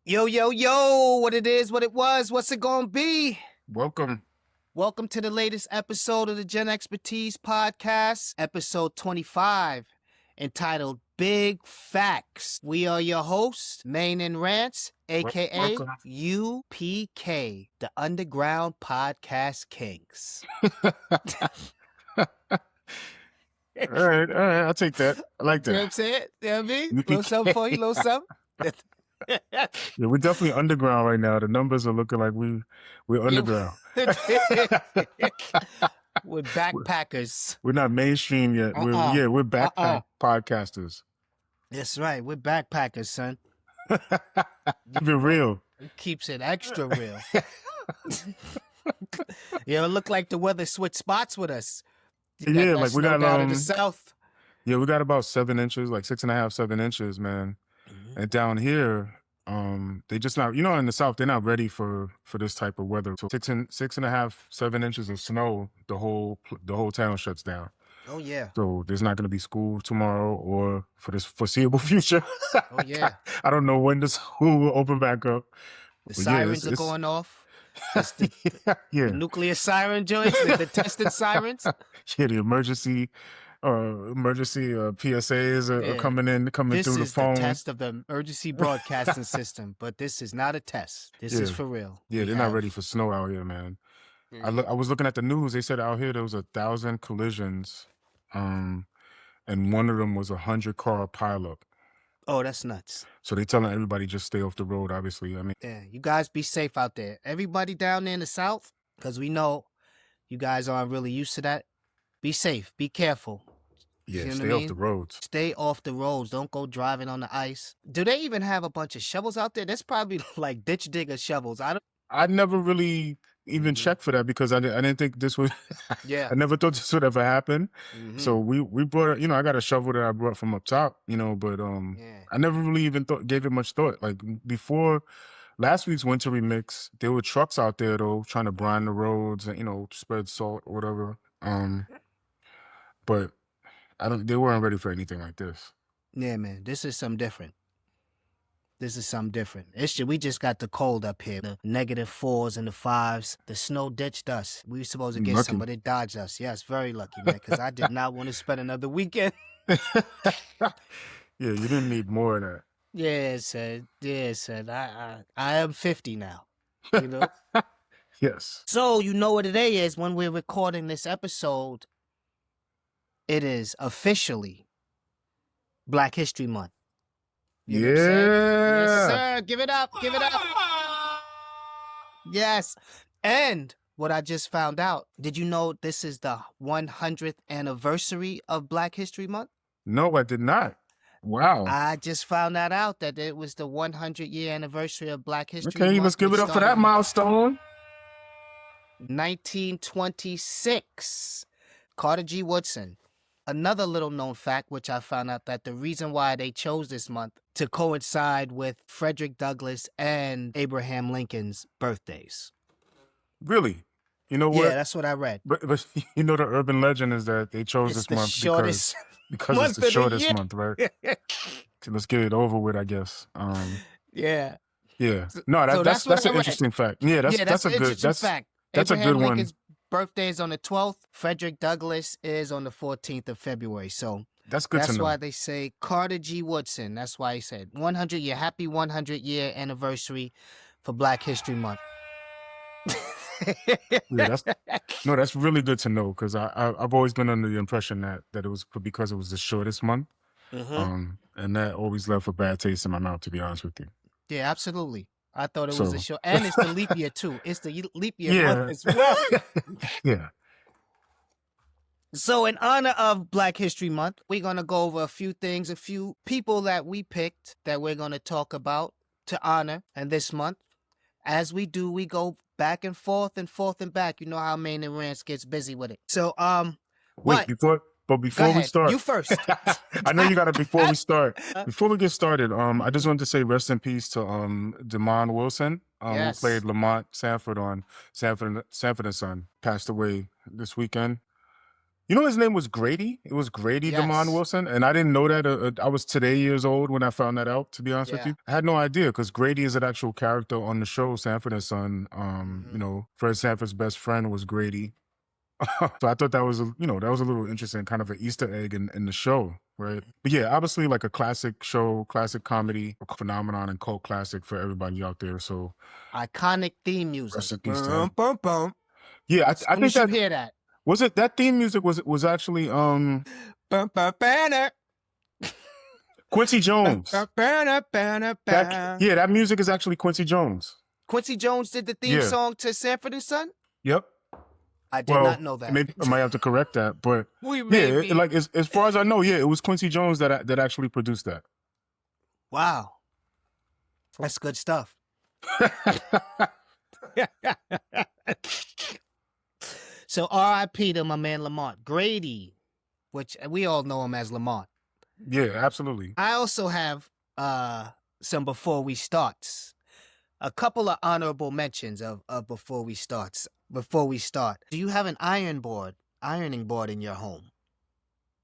Yo, yo, yo, what it is, what it was, what's it gonna be? Welcome. Welcome to the latest episode of the Gen Expertise Podcast, episode 25, entitled Big Facts. We are your hosts, Main and Rants, aka Welcome. UPK, the Underground Podcast Kings. All right, I'll take that. I like You know what I'm that. saying? You know what I mean? UPK. Little something for you, little something. Yeah, we're definitely underground right now. The numbers are looking like we're underground. We're backpackers. We're not mainstream yet. We're backpack podcasters. That's right. We're backpackers, son. Keep it real. It keeps it extra real. You ever look like the weather switch spots with us? Yeah, like we got down in the south. Yeah, we got about 7 inches, like 6.5, 7 inches, man. Mm-hmm. And down here, they just not, in the south, they're not ready for this type of weather. So 6.5, 7 inches of snow, the whole town shuts down. Oh yeah. So there's not going to be school tomorrow or for this foreseeable future. Oh yeah. I don't know when the school will open back up. The sirens are going off. The nuclear siren joints, the tested sirens. Yeah, the emergency PSAs are coming through the phone. This is the test of the emergency broadcasting system, but this is not a test. This is for real. Yeah, they're not ready for snow out here, man. I was looking at the news. They said out here there was 1,000 collisions, and one of them was 100-car pileup. Oh, that's nuts. So they telling everybody just stay off the road, obviously. I mean, yeah, you guys be safe out there. Everybody down there in the south, because we know you guys aren't really used to that. Be safe. Be careful. Yeah, stay off the roads. Stay off the roads. Don't go driving on the ice. Do they even have a bunch of shovels out there? There's probably like ditch digger shovels. I never really even checked for that because I didn't think this would. I never thought this would ever happen. Mm-hmm. So we brought, I got a shovel that I brought from up top, but I never really even gave it much thought. Like before last week's winter remix, there were trucks out there though trying to brine the roads and spread salt or whatever. But they weren't ready for anything like this. Yeah, man, this is something different. We just got the cold up here. The -4s and the 5s. The snow ditched us. We were supposed to get some, but it dodged us. Yes, very lucky, man, because I did not want to spend another weekend. Yeah, you didn't need more of that. Yeah, son. I am 50 now, Yes. So you know what today is when we're recording this episode. It is officially Black History Month. You know what I'm saying? Yes, sir. Give it up. Give it up. Yes. And what I just found out, did you know this is the 100th anniversary of Black History Month? No, I did not. Wow. I just found that out, that it was the 100-year anniversary of Black History Month. Okay, let's give it up for that milestone. 1926. Carter G. Woodson. Another little known fact, which I found out, that the reason why they chose this month to coincide with Frederick Douglass and Abraham Lincoln's birthdays. Really? You know what? Yeah, that's what I read. But the urban legend is that they chose this month because it's the shortest month, right? So let's get it over with, I guess. Yeah. Yeah. No, that's an interesting fact. Yeah, that's a good fact. That's a good one. Lincoln's birthday is on the 12th. Frederick Douglass is on the 14th of February. So that's good to know. That's why they say Carter G. Woodson. That's why he said 100-year, happy 100-year anniversary for Black History Month. Yeah, that's really good to know, because I've always been under the impression that it was because it was the shortest month. Mm-hmm. And that always left a bad taste in my mouth, to be honest with you. Yeah, absolutely. I thought it was a short, and it's the leap year too. It's the leap year month as well. Yeah. So in honor of Black History Month, we're going to go over a few things, a few people that we picked that we're going to talk about to honor. And this month, as we do, we go back and forth and back. You know how Main and Rants gets busy with it. So, before we start, you first. I know you got it before we start. Before we get started, I just wanted to say rest in peace to Demond Wilson, who played Lamont Sanford on Sanford and Son, passed away this weekend. You know his name was Grady? It was Grady Demond Yes. Wilson, and I didn't know that. I was today years old when I found that out, to be honest with Yeah. you. I had no idea because Grady is an actual character on the show Sanford and Son. You know, Fred Sanford's best friend was Grady. So I thought that was that was a little interesting, kind of an Easter egg in the show, right? But yeah, obviously like a classic show, classic comedy phenomenon and cult classic for everybody out there. So iconic theme music. rest in peace to him. Yeah, As I soon think as you that hear that. was it. That theme music was actually Quincy Jones. That music is actually Quincy Jones. Quincy Jones did the theme song to Sanford and Son? Yep. I did not know that. Maybe I might have to correct that, but like as far as I know, it was Quincy Jones that actually produced that. Wow. That's good stuff. So R.I.P. to my man Lamont. Grady, which we all know him as Lamont. Yeah, absolutely. I also have some before we starts. A couple of honorable mentions of before we start. Do you have an ironing board in your home?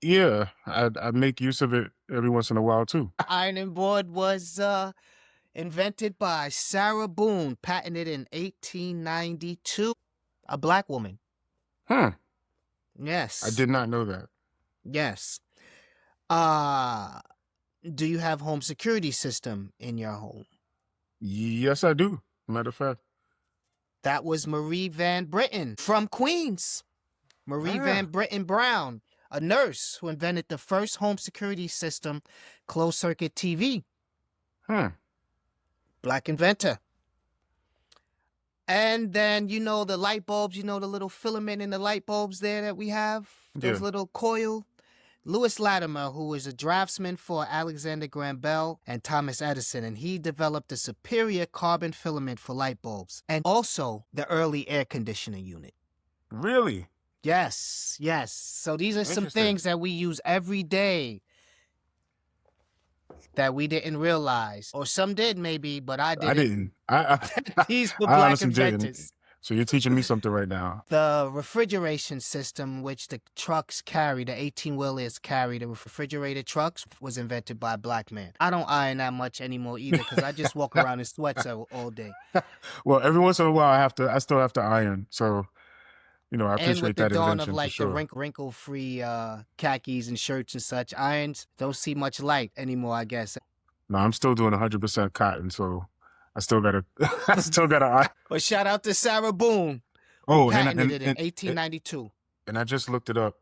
Yeah, I make use of it every once in a while too. Ironing board was invented by Sarah Boone, patented in 1892. A black woman. Yes. I did not know that. Yes. Do you have home security system in your home? Yes, I do. Matter of fact. That was Marie Van Britten from Queens. Marie Van Britten Brown, a nurse who invented the first home security system, closed circuit TV. Black inventor. And then, the light bulbs, the little filament in the light bulbs there that we have, those little coil. Lewis Latimer, who was a draftsman for Alexander Graham Bell and Thomas Edison, and he developed a superior carbon filament for light bulbs and also the early air conditioning unit. Really? Yes. So these are some things that we use every day that we didn't realize, or some did maybe, but I didn't. These were black inventors. Didn't. So you're teaching me something right now. The refrigeration system, which the trucks carry, the 18-wheelers carry, the refrigerated trucks, was invented by a black man. I don't iron that much anymore either because I just walk around in sweats all day. Well, every once in a while I still have to iron. So, I appreciate that invention. And with the dawn of the wrinkle-free khakis and shirts and such, irons don't see much light anymore, I guess. No, I'm still doing 100% cotton, so I still gotta iron. Well, shout out to Sarah Boone. Patented it in 1892. And I just looked it up.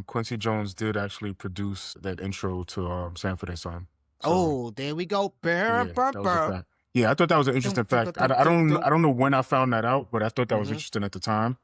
Quincy Jones did actually produce that intro to Sanford and Son. So, there we go. Yeah, that was a fact. Yeah, I thought that was an interesting fact. I don't know when I found that out, but I thought that was interesting at the time.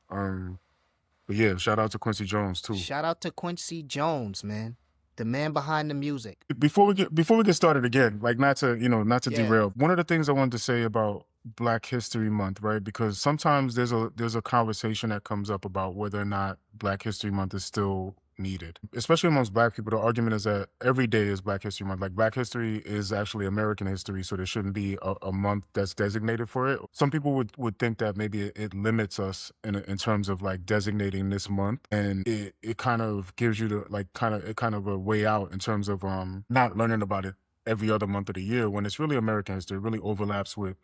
But yeah, shout out to Quincy Jones too. Shout out to Quincy Jones, man. The man behind the music. Before we get started again, like not to derail. One of the things I wanted to say about Black History Month, right? Because sometimes there's a conversation that comes up about whether or not Black History Month is still needed, especially amongst Black people. The argument is that every day is Black History Month. Like Black history is actually American history, so there shouldn't be a month that's designated for it. Some people would think that maybe it limits us in terms of like designating this month, and it kind of gives you kind of a way out in terms of not learning about it every other month of the year when it's really American history. It really overlaps with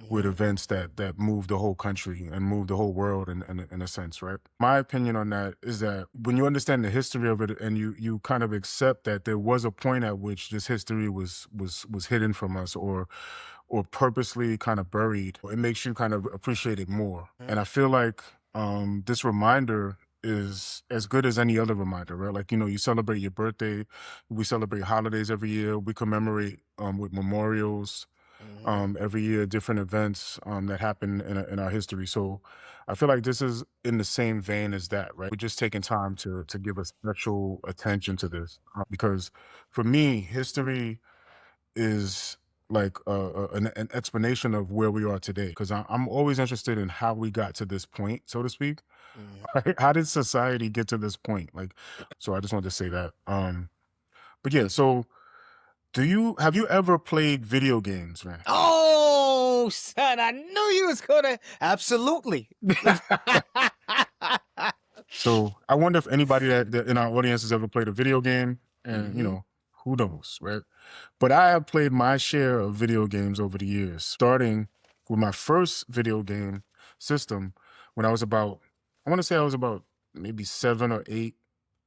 events that move the whole country and move the whole world in a sense, right? My opinion on that is that when you understand the history of it and you kind of accept that there was a point at which this history was hidden from us or purposely kind of buried, it makes you kind of appreciate it more. And I feel like this reminder is as good as any other reminder, right? Like, you celebrate your birthday, we celebrate holidays every year, we commemorate with memorials every year, different events that happen in our history. So I feel like this is in the same vein as that, right? We're just taking time to give a special attention to this because for me, history is like an explanation of where we are today, because I'm always interested in how we got to this point, so to speak. Right? How did society get to this point? Like, so I just wanted to say that. But yeah, so have you ever played video games, man? Oh, son, I knew you was gonna. Absolutely. So I wonder if anybody that in our audience has ever played a video game, and you know, who knows, right? But I have played my share of video games over the years, starting with my first video game system when I was about, I want to say I was about maybe 7 or 8,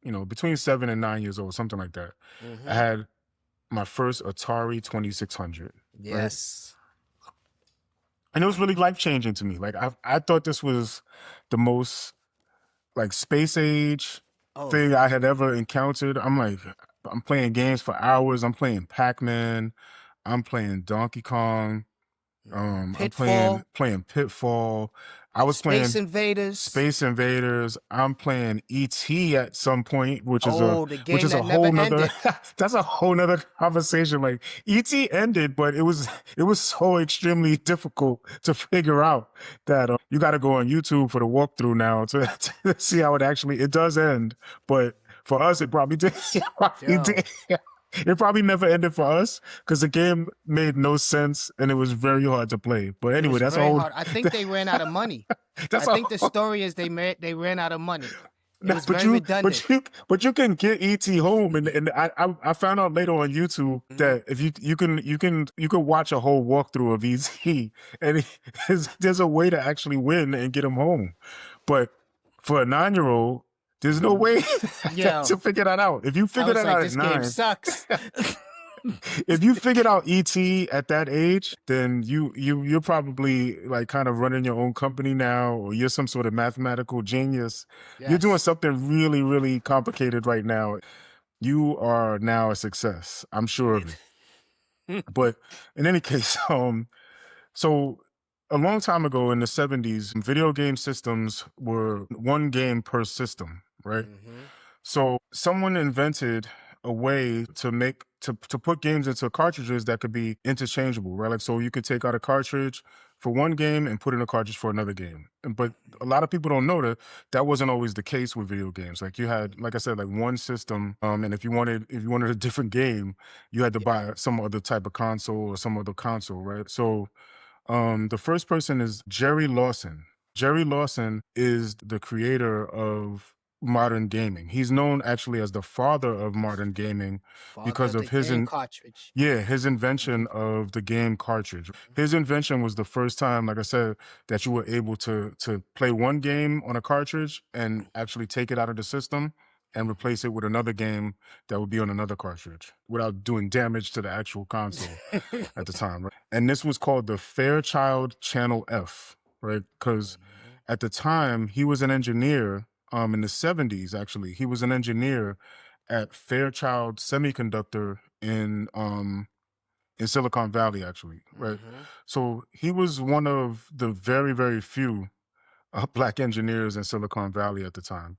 you know, between 7 and 9 years old, something like that. I had my first Atari 2600. Right? Yes. And it was really life changing to me. Like I thought this was the most like space age thing I had ever encountered. I'm like, I'm playing games for hours. I'm playing Pac-Man. I'm playing Donkey Kong. I'm Pitfall. playing Pitfall. I was Space playing Invaders. Space Invaders. I'm playing E.T. at some point, which is the game that a never whole nother ended. that's a whole nother conversation. Like E.T. ended, but it was so extremely difficult to figure out that you got to go on YouTube for the walkthrough now to see how it does end. But for us, it probably did. It probably never ended for us because the game made no sense and it was very hard to play. But anyway, that's a whole. Hard. I think they ran out of money. I think the story is they ran out of money. It was very redundant. But you can get ET home, and I found out later on YouTube that if you can watch a whole walkthrough of ET, and there's a way to actually win and get him home. But for a 9-year-old, there's no way to figure that out. If you figure that out at 9, game sucks. If you figured out ET at that age, then you're probably like kind of running your own company now, or you're some sort of mathematical genius. Yes. You're doing something really, really complicated right now. You are now a success. I'm sure of it. But in any case, so a long time ago in the 70s, video game systems were one game per system, right? So someone invented a way to put games into cartridges that could be interchangeable, right? Like, so you could take out a cartridge for one game and put in a cartridge for another game. But a lot of people don't know that wasn't always the case with video games. Like you had, like I said, like one system, and if you wanted a different game, you had to buy some other type of console or some other console, right? So the first person is Jerry Lawson. Jerry Lawson is the creator of modern gaming. He's known actually as the father of modern gaming because of his cartridge. Yeah, his invention of the game cartridge. His invention was the first time, like I said, that you were able to play one game on a cartridge and actually take it out of the system and replace it with another game that would be on another cartridge without doing damage to the actual console at the time. Right? And this was called the Fairchild Channel F, right? Because at the time, he was an engineer in the 70s, actually. He was an engineer at Fairchild Semiconductor in Silicon Valley, actually, right? So he was one of the very, very few Black engineers in Silicon Valley at the time.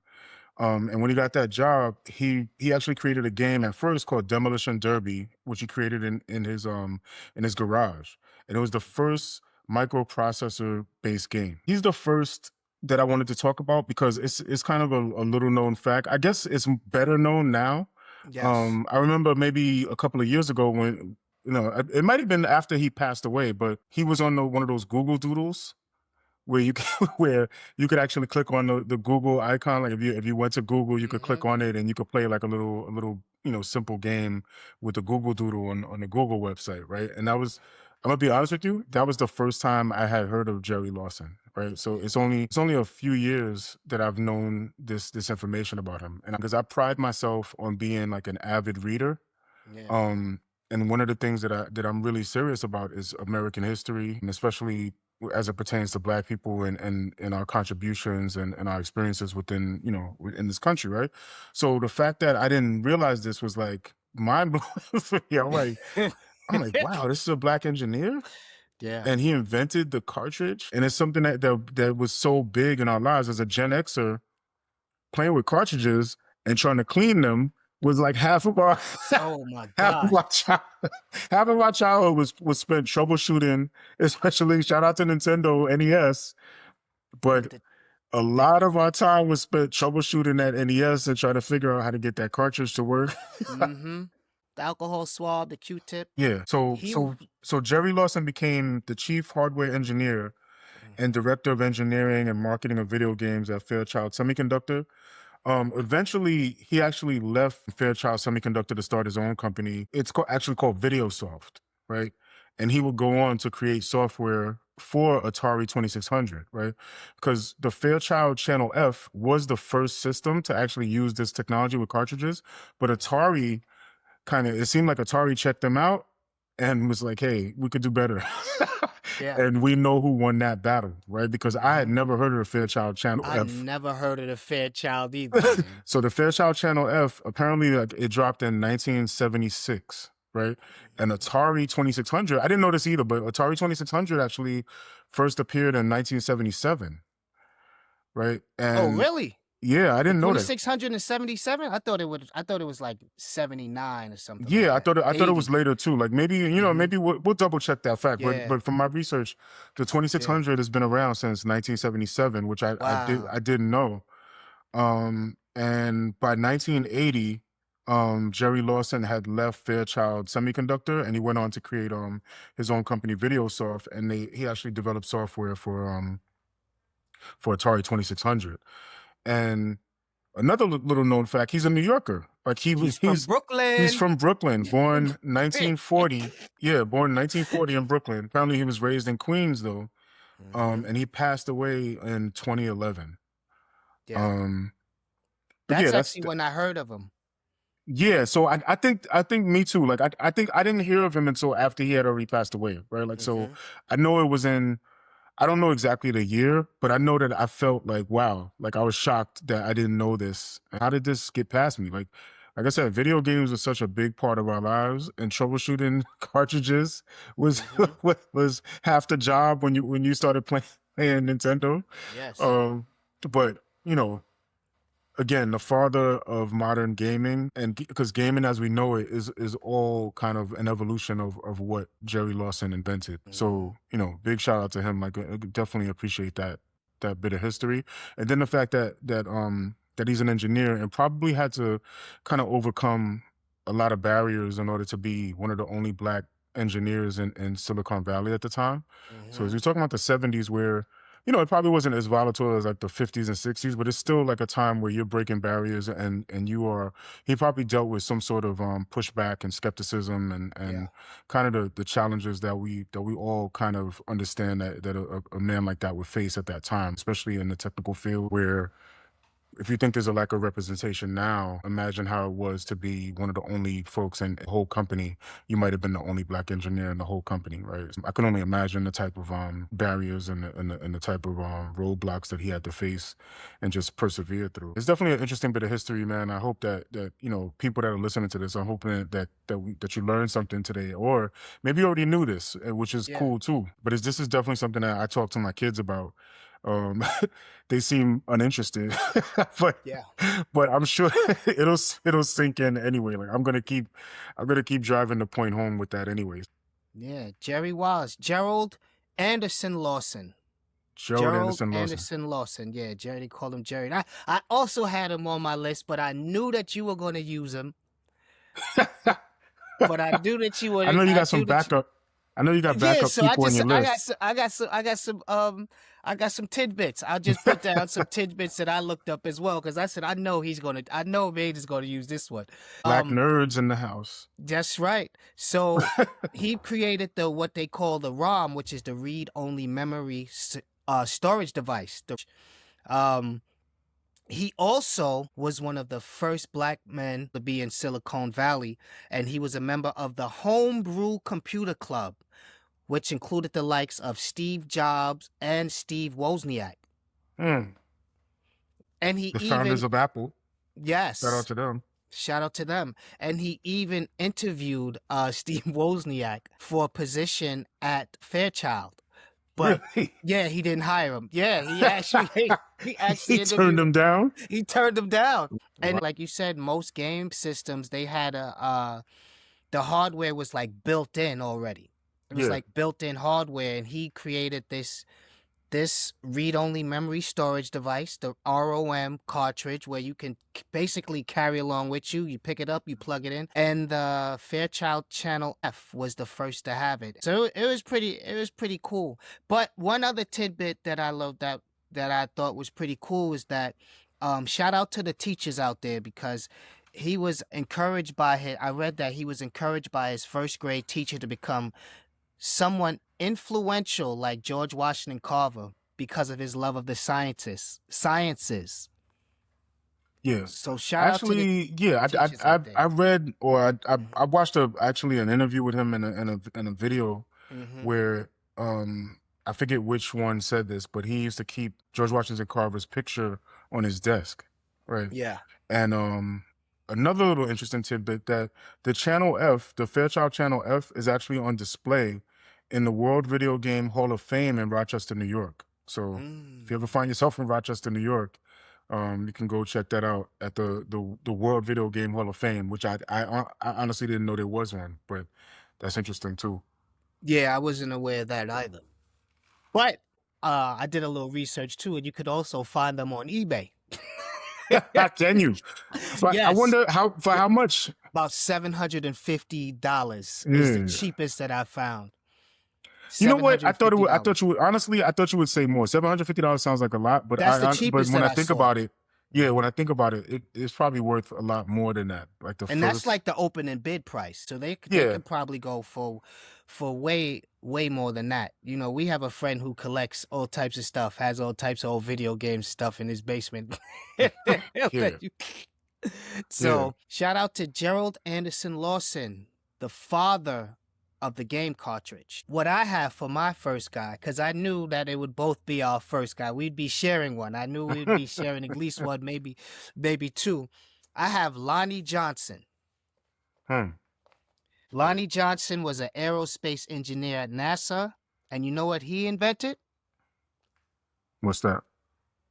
And when he got that job, he actually created a game at first called Demolition Derby, which he created in his garage. And it was the first microprocessor based game. He's the first that I wanted to talk about because it's kind of a little known fact. I guess it's better known now. Yes. I remember maybe a couple of years ago when, you know, it might have been after he passed away, but he was on one of those Google Doodles where you could actually click on the Google icon. Like if you went to Google, you could click on it and you could play like a little you know, simple game with the Google Doodle on the Google website, right? And that was, I'm gonna be honest with you, that was the first time I had heard of Jerry Lawson, right? So it's only a few years that I've known this information about him, and because I pride myself on being like an avid reader, and one of the things that I'm really serious about is American history, and especially as it pertains to Black people and our contributions and our experiences within, you know, in this country, right? So the fact that I didn't realize this was like mind blowing for me. I'm like, wow, this is a Black engineer. Yeah. And he invented the cartridge. And it's something that was so big in our lives as a Gen Xer. Playing with cartridges and trying to clean them was like half of our oh my God. half of our childhood was spent troubleshooting, especially shout out to Nintendo NES. But a lot of our time was spent troubleshooting that NES and trying to figure out how to get that cartridge to work. The alcohol swab, the Q-tip. Yeah. So Jerry Lawson became the chief hardware engineer and director of engineering and marketing of video games at Fairchild Semiconductor. Eventually, he actually left Fairchild Semiconductor to start his own company. It's actually called VideoSoft, right? And he would go on to create software for Atari 2600, right? Because the Fairchild Channel F was the first system to actually use this technology with cartridges, but Atari it seemed like Atari checked them out and was like, hey, we could do better. Yeah. And we know who won that battle, right? Because I had never heard of the Fairchild Channel F. I never heard of the Fairchild either, man. So the Fairchild Channel F, apparently it dropped in 1976, right? And Atari 2600, I didn't know this either, but Atari 2600 actually first appeared in 1977, right? And really? Yeah, I didn't know that. 2677? I thought it was like 79 or something. Yeah, like I thought it was later too. Like maybe, maybe we'll double check that fact. Yeah. But from my research, the 2600 has been around since 1977, which I didn't know. And by 1980, Jerry Lawson had left Fairchild Semiconductor and he went on to create his own company, VideoSoft, and he actually developed software for Atari 2600. And another little known fact, he's a New Yorker. Like he's from Brooklyn. He's from Brooklyn, born 1940. Yeah, born 1940 in Brooklyn. Apparently he was raised in Queens though. And he passed away in 2011. Yeah. That's actually when I heard of him. Yeah, so I think me too. Like I think I didn't hear of him until after he had already passed away, right? Like so I know it was I don't know exactly the year, but I know that I felt like, wow, like I was shocked that I didn't know this. How did this get past me? Like I said, video games was such a big part of our lives, and troubleshooting cartridges was was half the job when you started playing Nintendo. Yes. But again, the father of modern gaming, and because gaming as we know it is all kind of an evolution of what Jerry Lawson invented. So, big shout out to him. Like, I definitely appreciate that bit of history. And then the fact that he's an engineer and probably had to kind of overcome a lot of barriers in order to be one of the only Black engineers in Silicon Valley at the time. So as you're talking about the 70s where it probably wasn't as volatile as like the 50s and 60s, but it's still like a time where you're breaking barriers and he probably dealt with some sort of pushback and skepticism and kind of the challenges that we all kind of understand that a man like that would face at that time, especially in the technical field where if you think there's a lack of representation now, imagine how it was to be one of the only folks in the whole company. You might have been the only Black engineer in the whole company, right? I can only imagine the type of barriers and the type of roadblocks that he had to face and just persevere through. It's definitely an interesting bit of history, man. I hope that people that are listening to this, I'm hoping that you learned something today, or maybe you already knew this, which is cool too. But this is definitely something that I talk to my kids about. They seem uninterested, but I'm sure it'll sink in anyway. Like I'm gonna keep driving the point home with that anyways. Yeah, Gerald Anderson Lawson. Gerald Anderson Lawson. Yeah, Jerry. They call him Jerry. I also had him on my list, but I knew that you were going to use him. But I knew that you would. I know you got some backup. I know you got backup people on your list. I got some tidbits. I'll just put down some tidbits that I looked up as well because I said I know Made is gonna use this one. Black nerds in the house. That's right. So he created what they call the ROM, which is the read-only memory storage device. He also was one of the first Black men to be in Silicon Valley, and he was a member of the Homebrew Computer Club, which included the likes of Steve Jobs and Steve Wozniak. And he the founders of Apple. Yes. Shout out to them. Shout out to them. And he even interviewed Steve Wozniak for a position at Fairchild. But yeah, he didn't hire him. Yeah, he actually he turned him down. He turned him down. And like you said, most game systems, they had the hardware was like built in already. It was like built in hardware, and he created this this read-only memory storage device, the ROM cartridge, where you can basically carry along with you. You pick it up, you plug it in, and the Fairchild Channel F was the first to have it. So it was pretty cool. But one other tidbit that I loved that I thought was pretty cool is that shout out to the teachers out there, because he was encouraged by I read that he was encouraged by his first grade teacher to become someone influential like George Washington Carver because of his love of the sciences. Yeah. So shout out to the teachers out there. I read, or I watched actually an interview with him in a video where I forget which one said this, but he used to keep George Washington Carver's picture on his desk, right? Yeah. And another little interesting tidbit, that the Channel F, the Fairchild Channel F, is actually on display in the World Video Game Hall of Fame in Rochester, New York. So if you ever find yourself in Rochester, New York, you can go check that out at the World Video Game Hall of Fame, which I honestly didn't know there was one, but that's interesting too. Yeah, I wasn't aware of that either. But I did a little research too, and you could also find them on eBay. Can you? Yes. I wonder how much? About $750 is the cheapest that I found. You know what? I thought you would say more. $750 sounds like a lot, but that's the cheapest. But when I think about it, when I think about it, it's probably worth a lot more than that. Like that's like the opening bid price. So they could probably go for way more than that. You know, we have a friend who collects all types of stuff, has all types of old video game stuff in his basement. So shout out to Gerald Anderson Lawson, the father of the game cartridge. What I have for my first guy, because I knew that it would both be our first guy. We'd be sharing one. I knew we'd be sharing at least one, maybe two. I have Lonnie Johnson. Lonnie Johnson was an aerospace engineer at NASA, and you know what he invented? What's that?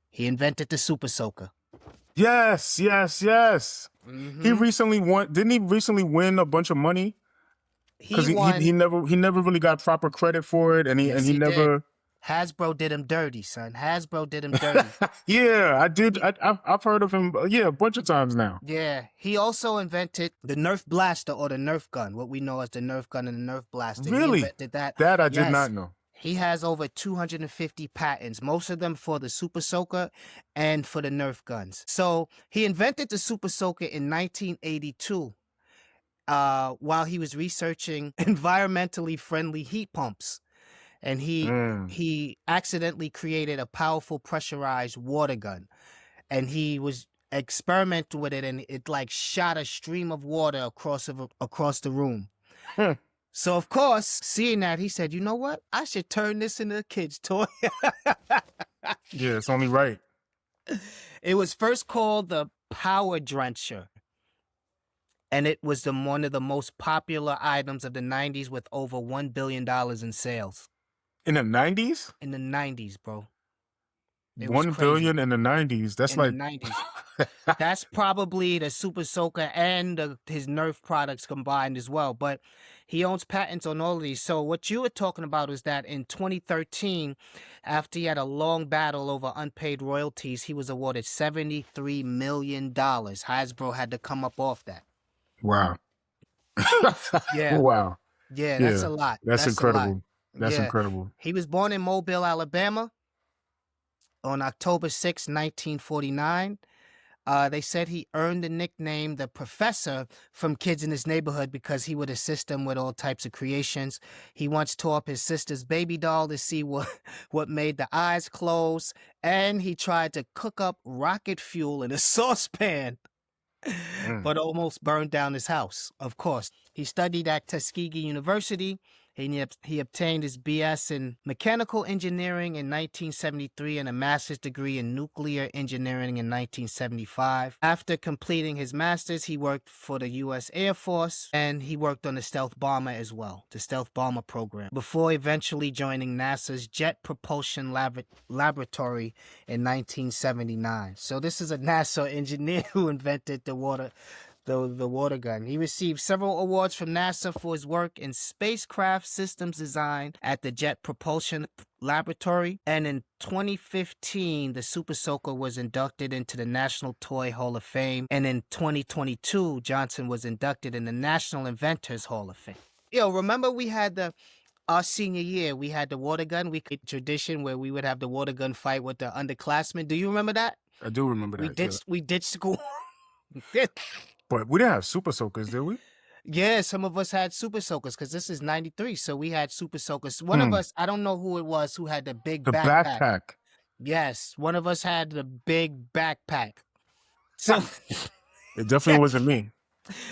He invented the Super Soaker. Yes. He recently won. Didn't he recently win a bunch of money? Because he never really got proper credit for it, and he never. Did. Hasbro did him dirty, son. Hasbro did him dirty. Yeah, I did. I've heard of him. A bunch of times now. Yeah, he also invented the Nerf blaster, or the Nerf gun, what we know as the Nerf gun and the Nerf blaster. Really? He invented that. That I did not know. He has over 250 patents, most of them for the Super Soaker and for the Nerf guns. So he invented the Super Soaker in 1982. While he was researching environmentally friendly heat pumps. And he accidentally created a powerful pressurized water gun. And he was experimenting with it, and it like shot a stream of water across the room. So of course, seeing that, he said, you know what? I should turn this into a kid's toy. Yeah, it's only right. It was first called the Power Drencher. And it was one of the most popular items of the 90s, with over $1 billion in sales. In the 90s? In the 90s, bro. $1 billion in the 90s. That's in like... the 90s. That's probably the Super Soaker and his Nerf products combined as well. But he owns patents on all of these. So what you were talking about is that in 2013, after he had a long battle over unpaid royalties, he was awarded $73 million. Hasbro had to come up off that. Wow. Yeah. Wow. Yeah, that's a lot. That's incredible. That's incredible. He was born in Mobile, Alabama on October 6, 1949. They said he earned the nickname the Professor from kids in his neighborhood because he would assist them with all types of creations. He once tore up his sister's baby doll to see what made the eyes close, and he tried to cook up rocket fuel in a saucepan. But almost burned down his house, of course. He studied at Tuskegee University. He obtained his BS in mechanical engineering in 1973 and a master's degree in nuclear engineering in 1975. After completing his master's, he worked for the U.S. Air Force, and he worked on the stealth bomber as well, the stealth bomber program, before eventually joining NASA's Jet Propulsion Laboratory in 1979. So this is a NASA engineer who invented the The water gun. He received several awards from NASA for his work in spacecraft systems design at the Jet Propulsion Laboratory. And in 2015, the Super Soaker was inducted into the National Toy Hall of Fame. And in 2022, Johnson was inducted in the National Inventors Hall of Fame. Yo, remember we had our senior year, we had the water gun. We created a tradition where we would have the water gun fight with the underclassmen. Do you remember that? I do remember that. We ditched school. But we didn't have Super Soakers, did we? Yeah, some of us had Super Soakers because this is 93, so we had Super Soakers. One of us, I don't know who it was, who had the big backpack. Yes, one of us had the big backpack. So it definitely wasn't me.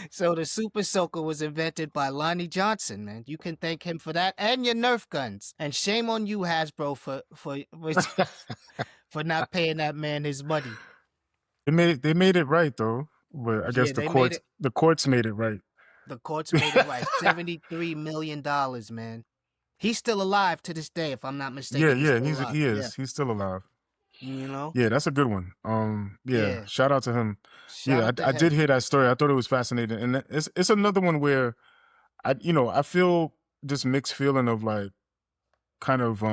So the Super Soaker was invented by Lonnie Johnson, man. You can thank him for that and your Nerf guns. And shame on you, Hasbro, for not paying that man his money. They made it right though. But I guess the courts made it right. The courts made it right. $73 million, man. He's still alive to this day, if I'm not mistaken. Yeah, he is. Yeah. He's still alive. You know? Yeah, that's a good one. Shout out to him. I did hear that story. I thought it was fascinating. And it's another one where I feel this mixed feeling of like kind of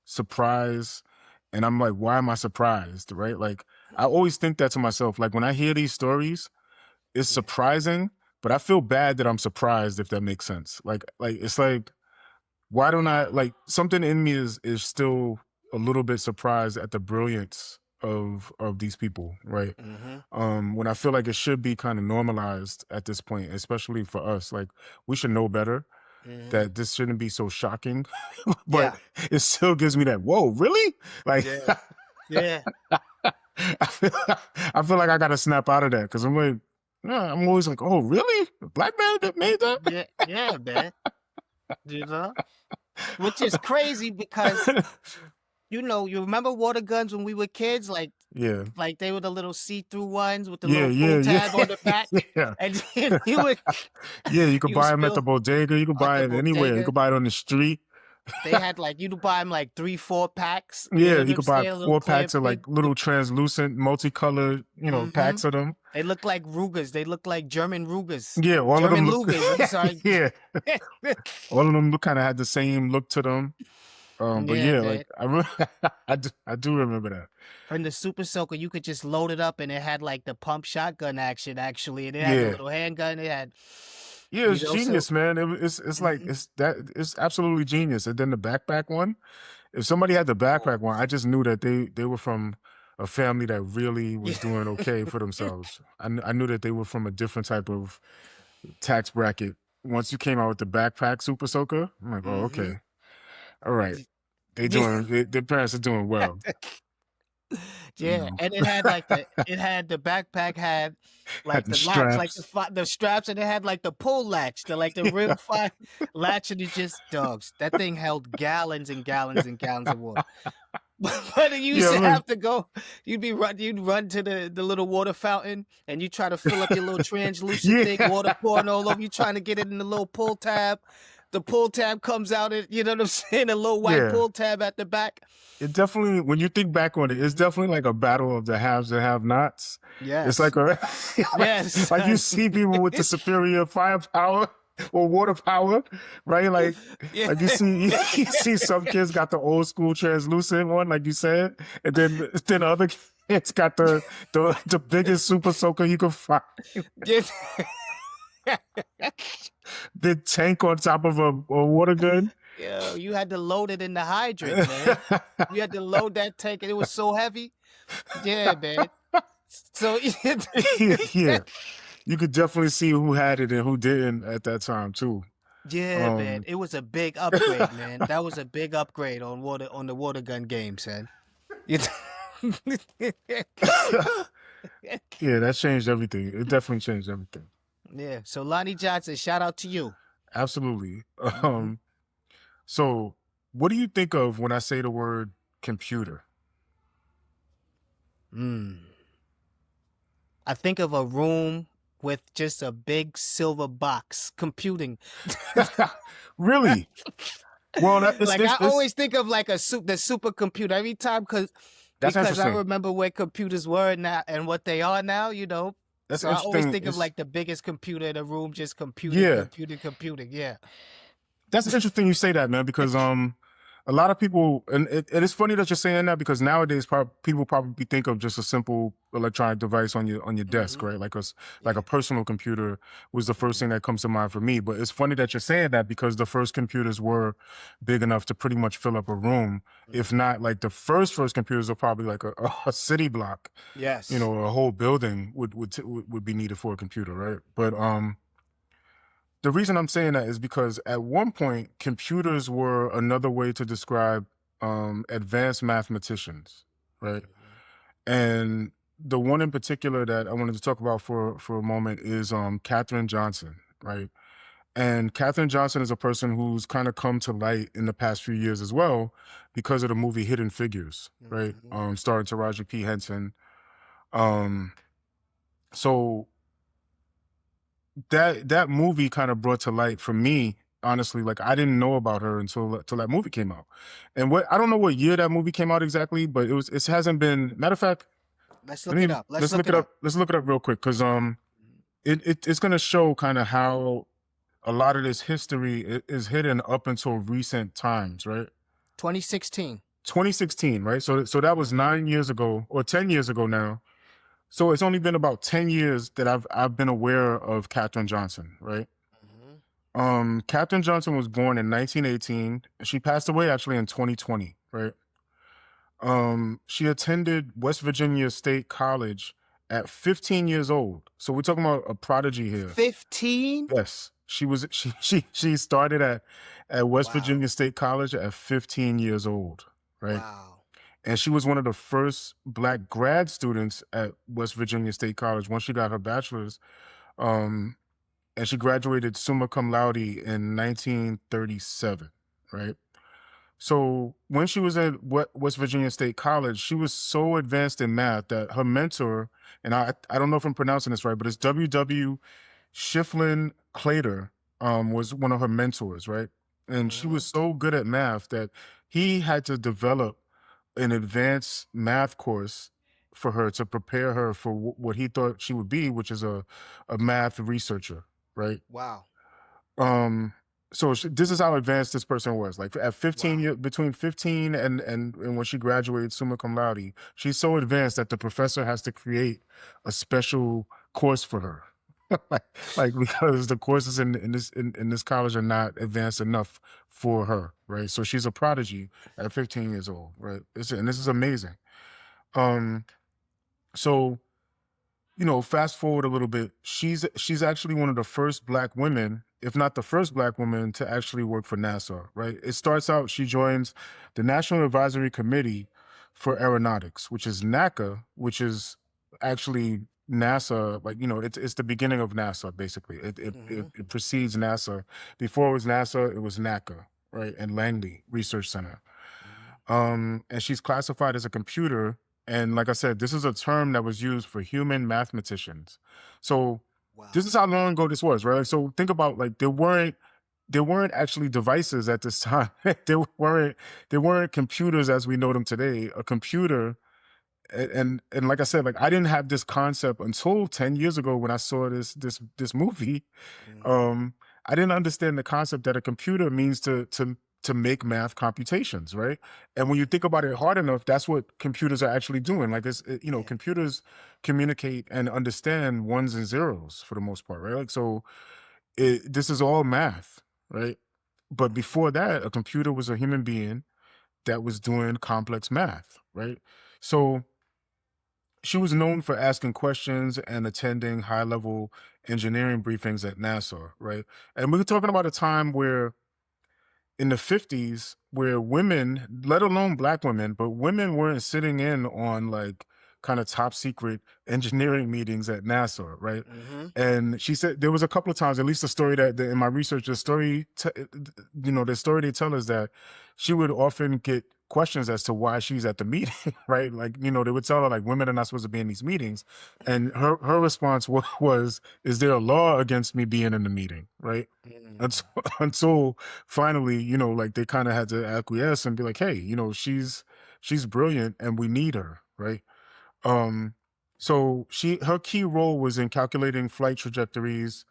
surprise. And I'm like, why am I surprised? Right? Like I always think that to myself. Like when I hear these stories, it's surprising, but I feel bad that I'm surprised, if that makes sense. Like it's like, why don't I, like, something in me is still a little bit surprised at the brilliance of these people, right? Mm-hmm. When I feel like it should be kind of normalized at this point, especially for us. Like we should know better. Mm-hmm. That this shouldn't be so shocking, but it still gives me that, whoa, really? Like, yeah. I feel like I gotta snap out of that because I'm like, I'm always like, oh, really? A black man that made that? Yeah, man. You know, which is crazy because you remember water guns when we were kids, like they were the little see-through ones with the little pull tab on the back. And you would you could buy them at the bodega. You could buy it anywhere. You could buy it on the street. They had you could buy them 3-4 packs. Yeah, you could buy 4 packs of little translucent, multicolored, packs of them. They look like Rugers. They look like German Rugers. Yeah, all German of them. Lugers. I'm sorry. Yeah, all of them kind of had the same look to them. But I do remember that. From the Super Soaker, you could just load it up, and it had the pump shotgun action. Actually, and it had a little handgun. It had. Yeah, it's genius, man. It's like it's absolutely genius. And then the backpack one, if somebody had the backpack one, I just knew that they were from a family that really was doing okay for themselves. I knew that they were from a different type of tax bracket. Once you came out with the backpack Super Soaker, I'm like, oh, okay, all right, their parents are doing well. Yeah, and it had the backpack had the straps. Latch, the straps, and it had the pull latch, the rim latch, and it just dogs. That thing held gallons and gallons and gallons of water. But you used to have to go. You'd run to the little water fountain, and you try to fill up your little translucent thing, water pouring all over. You trying to get it in the little pull tab. The pull tab comes out, you know what I'm saying? A little white pull tab at the back. It definitely, when you think back on it, it's definitely like a battle of the haves and have-nots. Yes. It's like like you see people with the superior firepower or water power, right? Like you see some kids got the old school translucent one, like you said, and then other kids got the biggest Super Soaker you could find. The tank on top of a water gun. Yeah, you had to load it in the hydrant, man. You had to load that tank, and it was so heavy. Yeah, man. So yeah, you could definitely see who had it and who didn't at that time too. Yeah, man, it was a big upgrade, man. That was a big upgrade on the water gun game, son. Yeah, that changed everything. It definitely changed everything. Yeah. So Lonnie Johnson, shout out to you. Absolutely. So what do you think of when I say the word computer? I think of a room with just a big silver box computing. Really? Well, I always think of the supercomputer every time because I remember where computers were now and what they are now, That's So I always interesting. think of like the biggest computer in the room, just computing, Yeah, computing, computing. Yeah. that's interesting you say that, man, because a lot of people, and it is funny that you're saying that, because nowadays people probably think of just a simple electronic device on your desk, right? Like a Yeah. personal computer was the first thing Mhm. that comes to mind for me. But it's funny that you're saying that, because the first computers were big enough to pretty much fill up a room. If Mhm. not, like the first computers are probably like a city block, Yes. a whole building would be needed for a computer, right? But the reason I'm saying that is because at one point, computers were another way to describe advanced mathematicians, right? Mhm. And the one in particular that I wanted to talk about for a moment is Katherine Johnson, right? And Katherine Johnson is a person who's kind of come to light in the past few years as well, because of the movie Hidden Figures, right? Mhm. Starring Taraji P. Henson. Um, so that movie kind of brought to light for me, honestly, like I didn't know about her until that movie came out. And what I don't know what year that movie came out exactly, but it hasn't been, matter of fact, Let's look it up. Let's let's look look it it up. up. Let's look it up real quick, because Mhm. it's gonna show kind of how a lot of this history is hidden up until recent times, right? 2016. 2016, right? So that was Mhm. 9 years ago, or 10 years ago now. So it's only been about 10 years that I've been aware of Katherine Johnson, right? Mhm. Katherine Johnson was born in 1918. She passed away actually in 2020, right? She attended West Virginia State College at 15 years old. So we're talking about a prodigy here. 15? Yes. She started at West Wow. Virginia State College at 15 years old, right? Wow. And she was one of the first Black grad students at West Virginia State College once she got her bachelor's. Um, and she graduated summa cum laude in 1937, right? So when she was at West Virginia State College, she was so advanced in math that her mentor, and I don't know if I'm pronouncing this right, but it's W. Shiflin Clater, was one of her mentors, right? And she was Mhm. so good at math that he had to develop an advanced math course for her to prepare her for what he thought she would be, which is a math researcher, right? Wow. Um, so this is how advanced this person was. Like at 15 Wow. years, between 15 and when she graduated summa cum laude, she's so advanced that the professor has to create a special course for her. like, because the courses in this college are not advanced enough for her, right? So she's a prodigy at 15 years old, right? And this is amazing. Um, so fast forward a little bit, she's actually one of the first Black women, if not the first Black woman, to actually work for NASA, right? It starts out, she joins the National Advisory Committee for Aeronautics, which is NACA, which is actually NASA, like, it's the beginning of NASA, basically. Mhm. It precedes NASA. Before it was NASA, it was NACA, right? And Langley Research Center. Mhm. And she's classified as a computer. And like I said, this is a term that was used for human mathematicians. So this Wow. is how long ago this was, right? Like, so think about, like, there weren't actually devices at this time. There weren't computers as we know them today. A computer, and like I said, like I didn't have this concept until 10 years ago when I saw this movie. Mhm. um, I didn't understand the concept that a computer means to make math computations, right? And when you think about it hard enough, that's what computers are actually doing. Like Yeah. computers communicate and understand ones and zeros for the most part, right? Like so, this is all math, right? But before that, a computer was a human being that was doing complex math, right? So she was known for asking questions and attending high level engineering briefings at NASA, right? And we were talking about a time where in the 50s, where women, let alone Black women, but women weren't sitting in on like kind of top secret engineering meetings at NASA, right? Mhm. And she said there was a couple of times, at least the story that in my research, the story they tell is that she would often get questions as to why she's at the meeting, right? Like, they would tell her like women are not supposed to be in these meetings. And her response was, is there a law against me being in the meeting, right? Mm. Until, until finally, like they kind of had to acquiesce and be like, hey, she's brilliant and we need her, right? Um, So her key role was in calculating flight trajectories,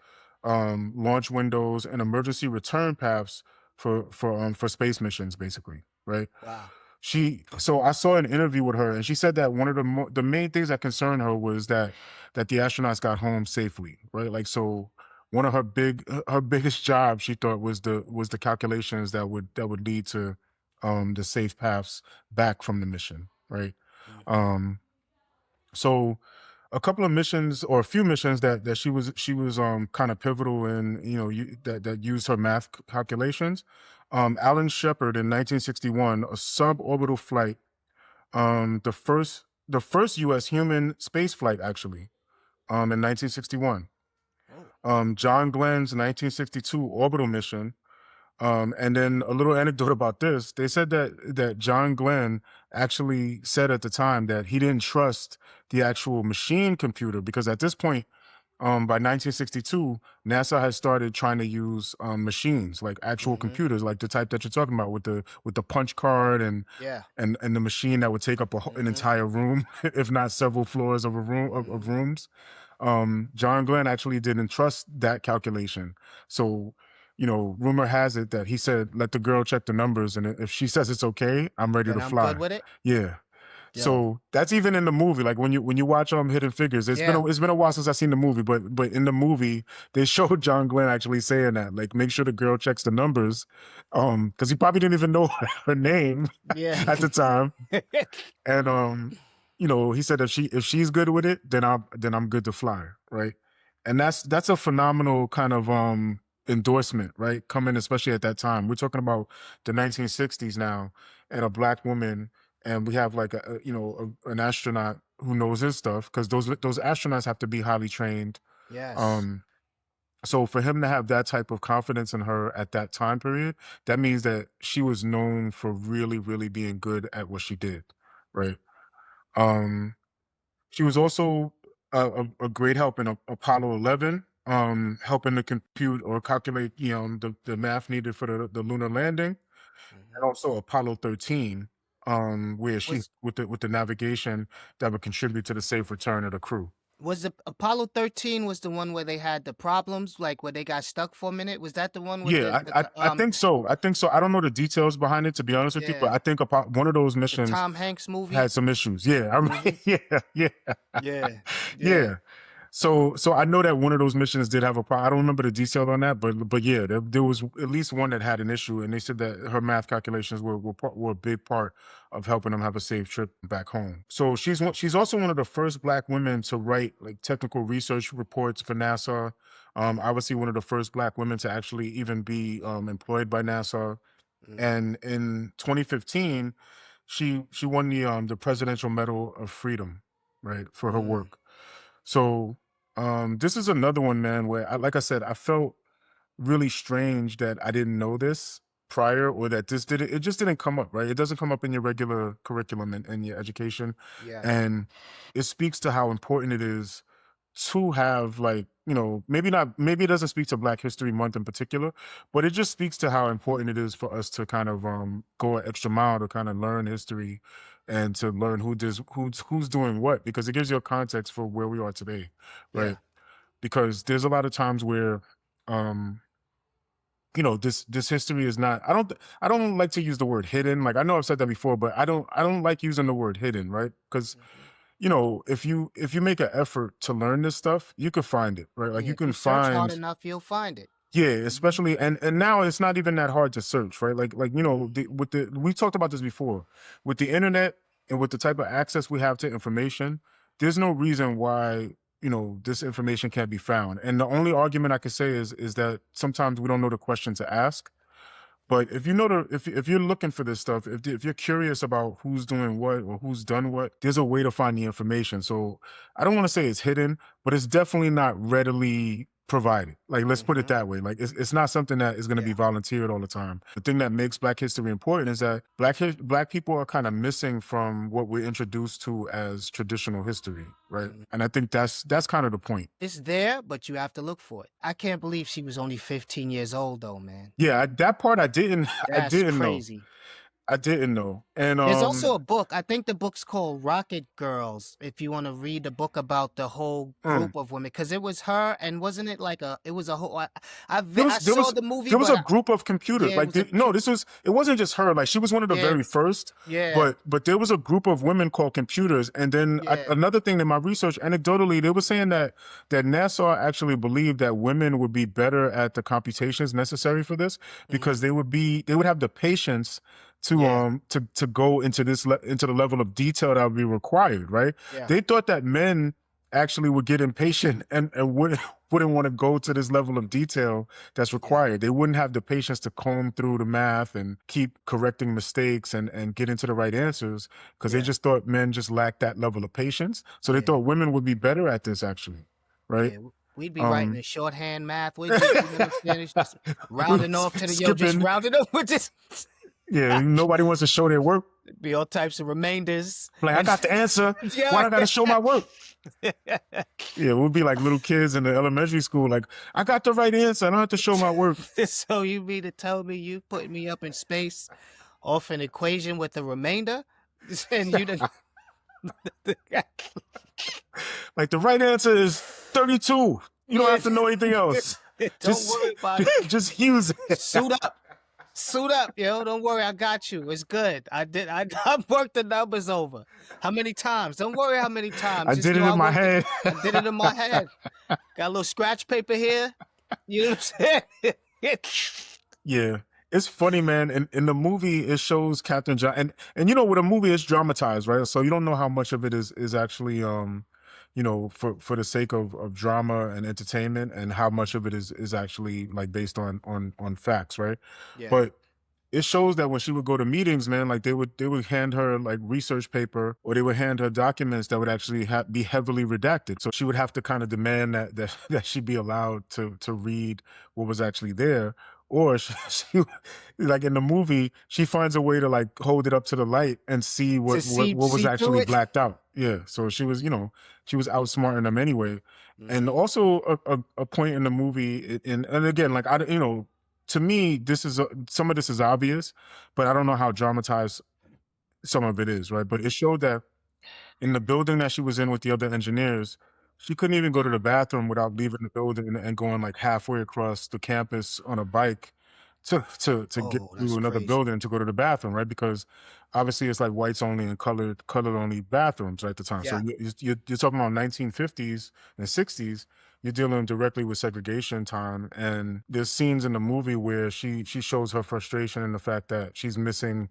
launch windows, and emergency return paths for space missions, basically, right? Wow. So I saw an interview with her, and she said that one of the main things that concerned her was that the astronauts got home safely, right? Like, so one of her biggest jobs, she thought, was the calculations that would lead to the safe paths back from the mission, right? Um, so a couple of missions, or a few missions, that she was kind of pivotal in, that used her math calculations. Alan Shepard in 1961, a suborbital flight, the first U.S. human space flight, actually, in 1961. John Glenn's 1962 orbital mission. And then a little anecdote about this: they said that John Glenn actually said at the time that he didn't trust the actual machine computer, because at this point, by 1962, NASA had started trying to use machines, like actual computers, like the type that you're talking about, with the punch card and the machine that would take up an entire room, if not several floors of a room of rooms. John Glenn actually didn't trust that calculation. So, rumor has it that he said, "Let the girl check the numbers, and if she says it's okay, I'm ready Then to I'm good fly." with it. Yeah. Yo. So that's even in the movie. Like, when you watch Hidden Figures, it's been a while since I've seen the movie, but in the movie they showed John Glenn actually saying that, like, make sure the girl checks the numbers, because he probably didn't even know her name Yeah. at the time. And he said, if she's good with it, then I'm good to fly, right? And that's a phenomenal kind of endorsement, right? Coming, especially at that time. We're talking about the 1960s now, and a black woman, and we have like an astronaut who knows his stuff, because those astronauts have to be highly trained. Yes. Um, so for him to have that type of confidence in her at that time period, that means that she was known for really, really being good at what she did, right? Um, she was also a great help in Apollo 11, helping to compute or calculate, the math needed for the lunar landing, and also Apollo 13, where she, Was with the navigation that would contribute to the safe return of the crew. was the Apollo 13 was the one where they had the problems, like where they got stuck for a minute? Was that the one with Yeah, I think so. I think so. I don't know the details behind it, to be honest with you, but yeah, I think one of those the missions Tom Hanks movie? had some issues. Yeah, I Mhm. mean, yeah, yeah, Yeah. Yeah. yeah. So I know that one of those missions did have a problem. I don't remember the detail on that, but yeah, there was at least one that had an issue, and they said that her math calculations were a big part of helping them have a safe trip back home. So she's also one of the first Black women to write, like, technical research reports for NASA. Obviously, one of the first Black women to actually even be employed by NASA. Mhm. And in 2015, she won the Presidential Medal of Freedom, right, for her Mm. work. So this is another one, man, where, like I said, I felt really strange that I didn't know this prior, or that it just didn't come up, right? It doesn't come up in your regular curriculum in your education. Yes. And it speaks to how important it is to have, like, maybe it doesn't speak to Black History Month in particular, but it just speaks to how important it is for us to kind of go an extra mile to kind of learn history, and to learn who's doing what, because it gives you a context for where we are today, Yeah. right? Because there's a lot of times where um this history is not, I don't like to use the word hidden. Like, I know I've said that before, but I don't like using the word hidden, right? Because Mhm. if you make an effort to learn this stuff, you could find it, right? Like, Yeah, you if you can search hard find. enough, you'll find it. Yeah, Mhm. especially, and now it's not even that hard to search, right? Like, Mhm. we talked about this before, with the internet, and with the type of access we have to information. There's no reason why this information can't be found. And the only argument I could say is that sometimes we don't know the question to ask. But if you know if you're looking for this stuff, if you're curious about who's doing what or who's done what, there's a way to find the information. So I don't want to say it's hidden, but it's definitely not readily provided. Like, let's put it Mhm. that way. Like, it's not something that is going to be Yeah. volunteered all the time. The thing that makes Black history important is that Black people are kind of missing from what we're introduced to as traditional history, right? Mhm. And I think that's kind of the point. It's there, but you have to look for it. I can't believe she was only 15 years old though, man. Yeah, that part I didn't I That's didn't know. crazy. I didn't know. And There's also a book. I think the book's called Rocket Girls. If you want to read the book about the whole group of women, because it was her, and wasn't it like a? It was a whole. I saw the movie, there was but a group of computers. yeah, it Like was a no, it wasn't just her. Like she was one of the yeah, very first. yeah, But there was a group of women called computers. And then yeah, another thing in my research, anecdotally, they were saying that NASA actually believed that women would be better at the computations necessary for this because they would have the patience to go into into the level of detail that would be required, right? yeah, They thought that men actually would get impatient and wouldn't want to go to this level of detail that's required. They wouldn't have the patience to comb through the math and keep correcting mistakes and get into the right answers because they just thought men just lacked that level of patience. So they thought women would be better at this actually, right? yeah. We'd be writing in shorthand math. We'd be, you know what I'm saying? It's just rounding off to the just rounding up. We're just yeah. Nobody wants to show their work. be all types of remainders. Like I got the answer. Why I got to show my work? Yeah, we'll be like little kids in the elementary school. Like I got the right answer. I don't have to show my work. So you mean to tell me you put me up in space off an equation with a remainder, and you didn't? Like the right answer is 32. You don't have to know anything else. Don't worry about it. Just use it. Suit up, yo. Don't worry, I got you. It's good. I worked the numbers over. How many times? Don't worry how many times. I did it in my head. I did it in my head. Got a little scratch paper here. You know what I'm saying? Yeah. It's funny, man. In the movie, it shows Katherine Johnson, and you know, with a movie, it's dramatized, right? So you don't know how much of it is actually you know, for the sake of drama and entertainment, and how much of it is actually like based on facts, right? Yeah. But it shows that when she would go to meetings, man, like they would hand her like research paper, or they would hand her documents that would actually be heavily redacted. So she would have to kind of demand that she be allowed to read what was actually there. Or she like in the movie, she finds a way to like hold it up to the light and see what was actually blacked out. Yeah. So she was, you know, she was outsmarting them anyway. And also a point in the movie, and again, like you know, to me, some of this is obvious, but I don't know how dramatized some of it is, right? But it showed that in the building that she was in with the other engineers, she couldn't even go to the bathroom without leaving the building and going like halfway across the campus on a bike to get to another building to go to the bathroom, right? Because obviously it's like whites only and colored only bathrooms right at the time. Yeah. So you're talking about 1950s and 60s. You're dealing directly with segregation time, and there's scenes in the movie where she shows her frustration in the fact that she's missing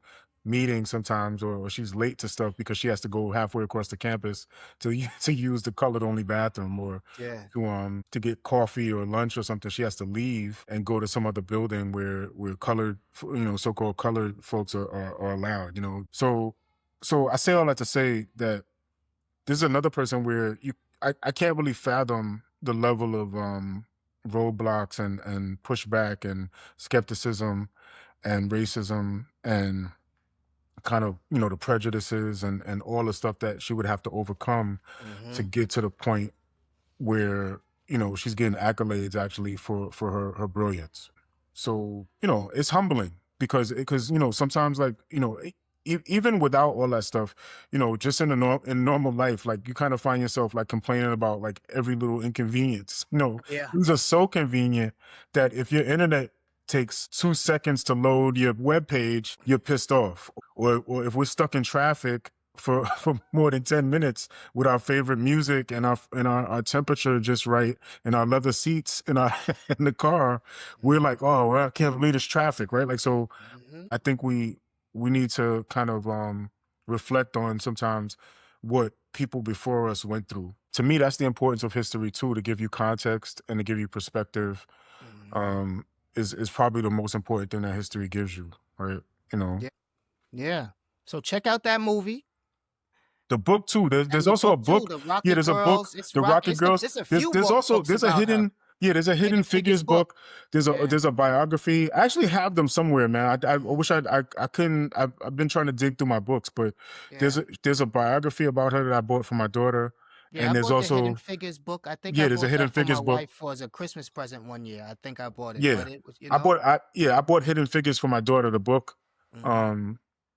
meetings sometimes, or she's late to stuff because she has to go halfway across the campus to use the colored only bathroom, or to get coffee or lunch or something. She has to leave and go to some other building where colored, you know, so-called colored folks are allowed, you know. So I say all that to say that this is another person where I can't really fathom the level of roadblocks and pushback and skepticism and racism and kind of, you know, the prejudices and all the stuff that she would have to overcome to get to the point where, you know, she's getting accolades actually for her brilliance. So, you know, it's humbling because, you know, sometimes, like, you know, even without all that stuff, you know, just in normal life, like you kind of find yourself like complaining about like every little inconvenience. You know, these are so convenient that if your internet takes 2 seconds to load your web page, you're pissed off. Or if we're stuck in traffic for more than 10 minutes with our favorite music and our temperature just right and our leather seats in in the car, we're like, oh, well, I can't believe this traffic, right? Like, so I think we need to kind of reflect on sometimes what people before us went through. To me, that's the importance of history too, to give you context and to give you perspective. Is probably the most important thing that history gives you, right? You know. Yeah. So check out that movie. The book too. There's also a book. Yeah, there's a book. The Rocket Girls. There's also a hidden. Yeah, there's a Hidden Figures book. There's a biography. I actually have them somewhere, man. I wish I couldn't. I've been trying to dig through my books, but there's a biography about her that I bought for my daughter. Yeah, and there's also the Hidden Figures book. I think there's a Hidden Figures book. Wife for as a Christmas present one year. I think I bought it. Yeah, but it was, you know? I bought Hidden Figures for my daughter, the book.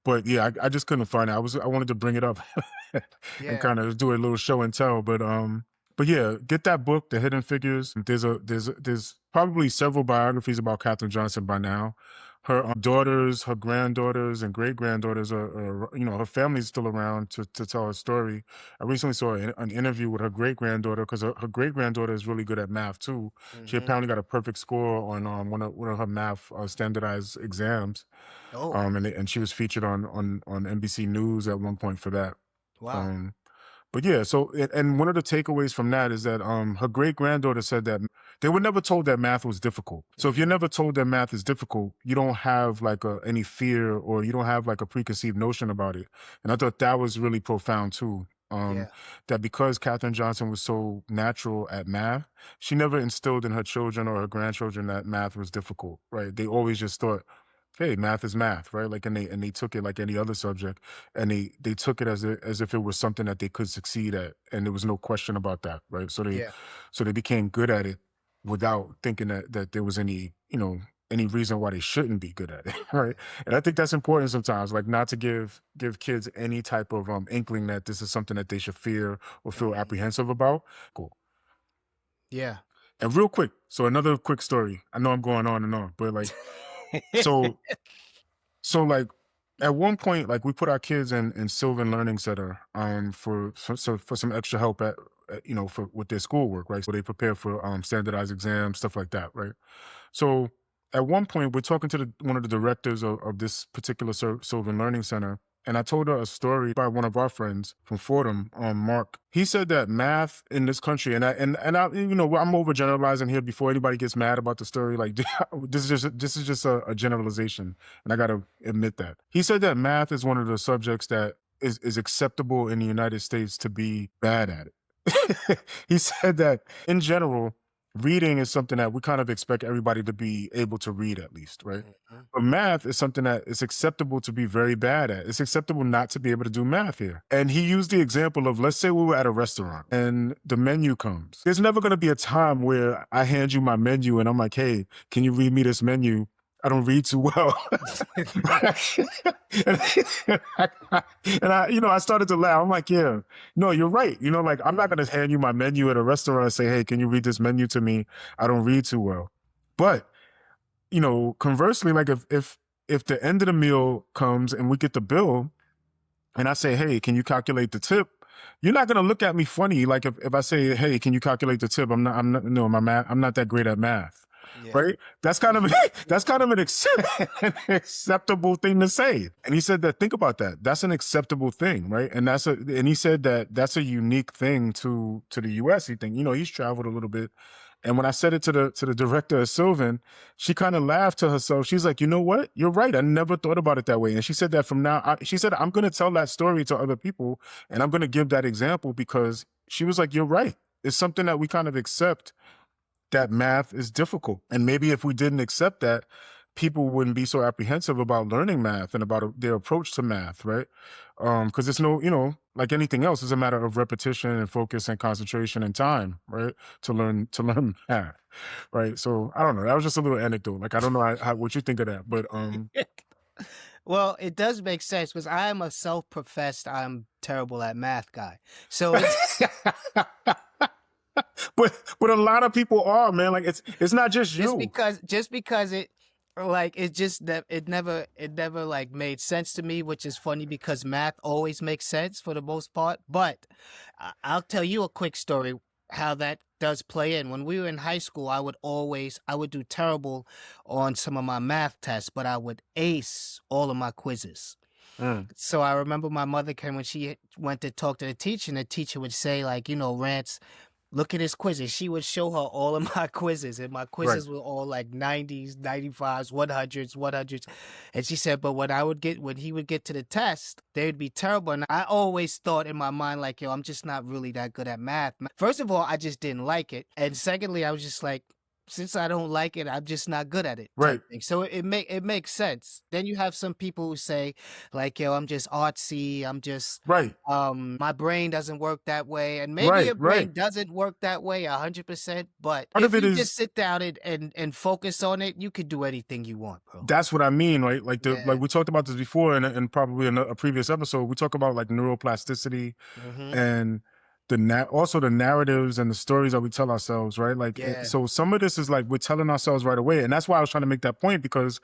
But yeah, I just couldn't find it. I wanted to bring it up and kind of do a little show and tell. But yeah, get that book, The Hidden Figures. There's probably several biographies about Katherine Johnson by now. Her daughters, her granddaughters, and great granddaughters are her family's still around to tell her story. I recently saw an interview with her great granddaughter because her great granddaughter is really good at math too. She apparently got a perfect score on one of her math standardized exams. And she was featured on NBC News at one point for that. Wow. But yeah, so and one of the takeaways from that is that her great granddaughter said that they were never told that math was difficult. So if you're never told that math is difficult, you don't have like any fear, or you don't have like a preconceived notion about it. And I thought that was really profound too. That because Katherine Johnson was so natural at math, she never instilled in her children or her grandchildren that math was difficult, right? They always just thought, hey, math is math, right? Like, and they took it like any other subject, and they took it as if it was something that they could succeed at, and there was no question about that, right? So they became good at it without thinking that there was any any reason why they shouldn't be good at it, right? And I think that's important sometimes, like not to give kids any type of inkling that this is something that they should fear or feel apprehensive about. Cool. Yeah. And real quick, so another quick story. I know I'm going on and on, but like. So like at one point, like we put our kids in Sylvan Learning Center for some extra help at for with their schoolwork, right? So they prepare for standardized exams, stuff like that, right? So at one point, we're talking to one of the directors of this particular Sylvan Learning Center, and I told her a story by one of our friends from Fordham, Mark. He said that math in this country, and I I'm overgeneralizing here before anybody gets mad about the story. Like this is just a generalization, and I got to admit that. He said that math is one of the subjects that is acceptable in the United States to be bad at it. He said that in general, reading is something that we kind of expect everybody to be able to read at least, right? But math is something that is acceptable to be very bad at. It's acceptable not to be able to do math here. And he used the example of, let's say we were at a restaurant and the menu comes. There's never going to be a time where I hand you my menu and I'm like, hey, can you read me this menu? I don't read too well. and I started to laugh. I'm like, yeah, no, you're right. Like I'm not going to hand you my menu at a restaurant and say, hey, can you read this menu to me? I don't read too well. But, conversely, like if the end of the meal comes and we get the bill and I say, hey, can you calculate the tip? You're not going to look at me funny. Like if I say, hey, can you calculate the tip? I'm not that great at math. Yeah. Right? That's kind of an acceptable thing to say. And he said that, think about that. That's an acceptable thing, right? And he said that that's a unique thing to the US. He think, he's traveled a little bit. And when I said it to the director of Sylvan, she kind of laughed to herself. She's like, you know what? You're right. I never thought about it that way. And she said that from now, she said, I'm going to tell that story to other people and I'm going to give that example because she was like, you're right. It's something that we kind of accept, that math is difficult. And maybe if we didn't accept that, people wouldn't be so apprehensive about learning math and about their approach to math, right? Because it's like anything else, it's a matter of repetition and focus and concentration and time, right? To learn math, right? So I don't know. That was just a little anecdote. Like I don't know what you think of that, but Well, it does make sense because I am a self-professed I'm terrible at math guy. So but a lot of people are, man. Like it's not just you. Just because it like it just that it never like made sense to me, which is funny because math always makes sense for the most part. But I'll tell you a quick story how that does play in. When we were in high school, I would do terrible on some of my math tests, but I would ace all of my quizzes. So I remember my mother came when she went to talk to the teacher, and the teacher would say, like, Rance, look at his quizzes. She would show her all of my quizzes, and my quizzes were all like 90s, 95s, 100s. And she said, but when he would get to the test, they would be terrible. And I always thought in my mind, like, I'm just not really that good at math. First of all, I just didn't like it. And secondly, I was just like, since I don't like it, I'm just not good at it Right. type thing. So it makes sense. Then you have some people who say like, yo, I'm just artsy. I'm just Right. my brain doesn't work that way. And maybe Right. your Right. brain doesn't work that way 100%. But Part of if it you is, just sit down and focus on it, you could do anything you want, bro. that's what I mean, right? Like Yeah. we talked about this before in probably in a previous episode. We talk about like neuroplasticity Mm-hmm. and also the narratives and the stories that we tell ourselves, right? Like, Yeah. so some of this is like we're telling ourselves right away, and that's why I was trying to make that point, because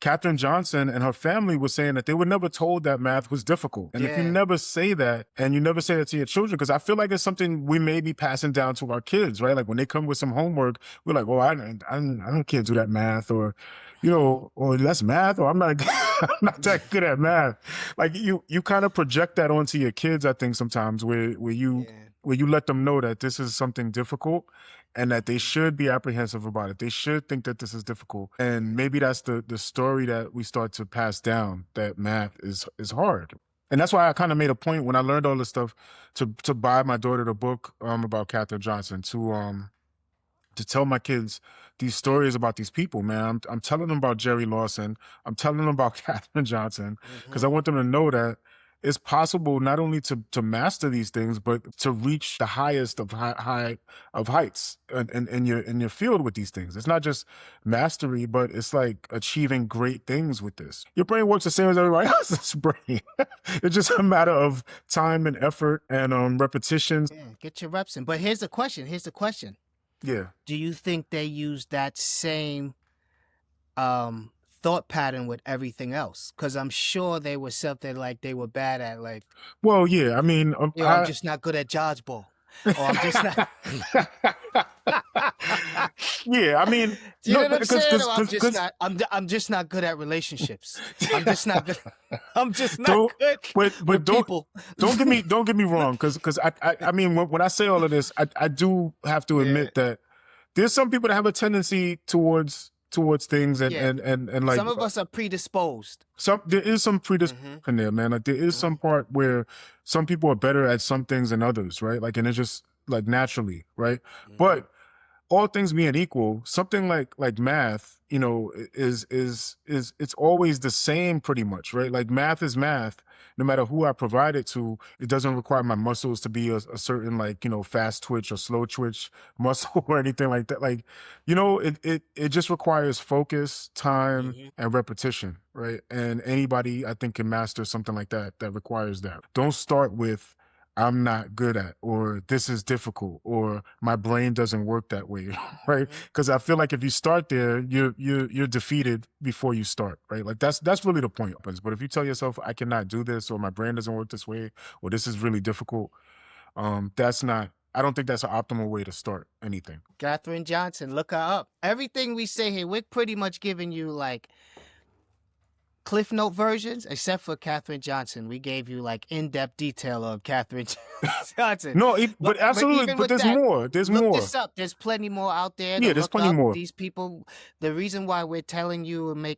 Katherine Johnson and her family was saying that they were never told that math was difficult. And if you never say that, and you never say that to your children, because I feel like it's something we may be passing down to our kids, right? Like when they come with some homework, we're like, oh, I can't do that math, or, you know, or that's math, or I'm not, I'm not that good at math. Like you kind of project that onto your kids, I think sometimes, where you let them know that this is something difficult and that they should be apprehensive about it. They should think that this is difficult. And maybe that's the story that we start to pass down, that math is hard. And that's why I kind of made a point when I learned all this stuff to buy my daughter the book about Katherine Johnson, to tell my kids these stories about these people, man. I'm telling them about Jerry Lawson. I'm telling them about Katherine Johnson, because I want them to know that it's possible not only to master these things, but to reach the highest of heights in your field with these things. It's not just mastery, but it's like achieving great things with this. Your brain works the same as everybody else's brain. It's just a matter of time and effort and repetitions. Yeah, get your reps in. But here's the question. Yeah. Do you think they use that same thought pattern with everything else? Because I'm sure they were something like they were bad at, like, Well, yeah, I mean, yo, I'm just not good at dodgeball. Or I'm just not. Yeah, I mean, Do you know what I'm saying? Or I'm just not good at relationships. I'm just not good. I'm just not good with people. Don't get me wrong, because I mean, when I say all of this, I do have to admit that there's some people that have a tendency towards things and like some of us are predisposed. There is some predisposition there, man. Like there is some part where some people are better at some things than others, right? Like, and it's just like naturally, right? But all things being equal, something like math, you know, is it's always the same pretty much, right? Like math is math. No matter who I provide it to, it doesn't require my muscles to be a certain, like, you know, fast twitch or slow twitch muscle or anything like that. Like, you know, it just requires focus, time, and repetition, right? And anybody, I think, can master something like that requires that. Don't start with I'm not good at, or this is difficult, or my brain doesn't work that way, right? Because I feel like if you start there, you're defeated before you start, right? Like that's really the point. But if you tell yourself I cannot do this, or my brain doesn't work this way, or this is really difficult, that's not. I don't think that's an optimal way to start anything. Katherine Johnson, look her up. Everything we say here, we're pretty much giving you like Cliff Note versions, except for Katherine Johnson. We gave you like in-depth detail of Katherine Johnson. No, but absolutely, but there's more. There's look more. This up. There's plenty more out there. Yeah, there's plenty more. These people. The reason why we're telling you and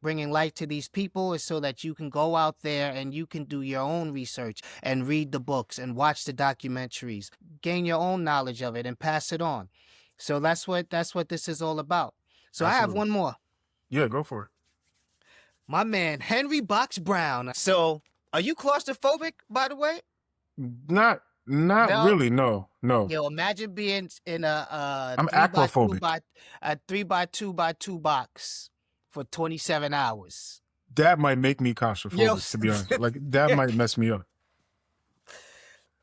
bringing light to these people is so that you can go out there and you can do your own research and read the books and watch the documentaries, gain your own knowledge of it and pass it on. So that's what this is all about. So absolutely. I have one more. Yeah, go for it. My man, Henry Box Brown. So, are you claustrophobic, by the way? Not really, no. Yo, imagine being in I'm aquaphobic. A 3x2x2 box for 27 hours. That might make me claustrophobic, to be honest. Like, that might mess me up.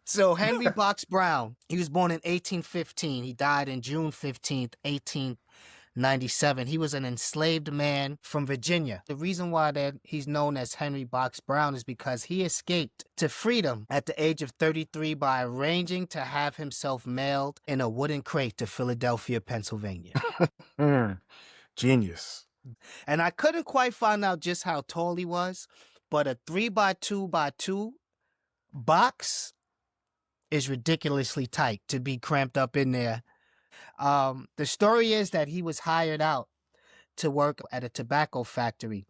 So, Henry Box Brown, he was born in 1815. He died in June 15th, 1897. He was an enslaved man from Virginia. The reason why that he's known as Henry Box Brown is because he escaped to freedom at the age of 33 by arranging to have himself mailed in a wooden crate to Philadelphia, Pennsylvania. Genius. And I couldn't quite find out just how tall he was, but a 3x2x2 box is ridiculously tight to be cramped up in there. The story is that he was hired out to work at a tobacco factory.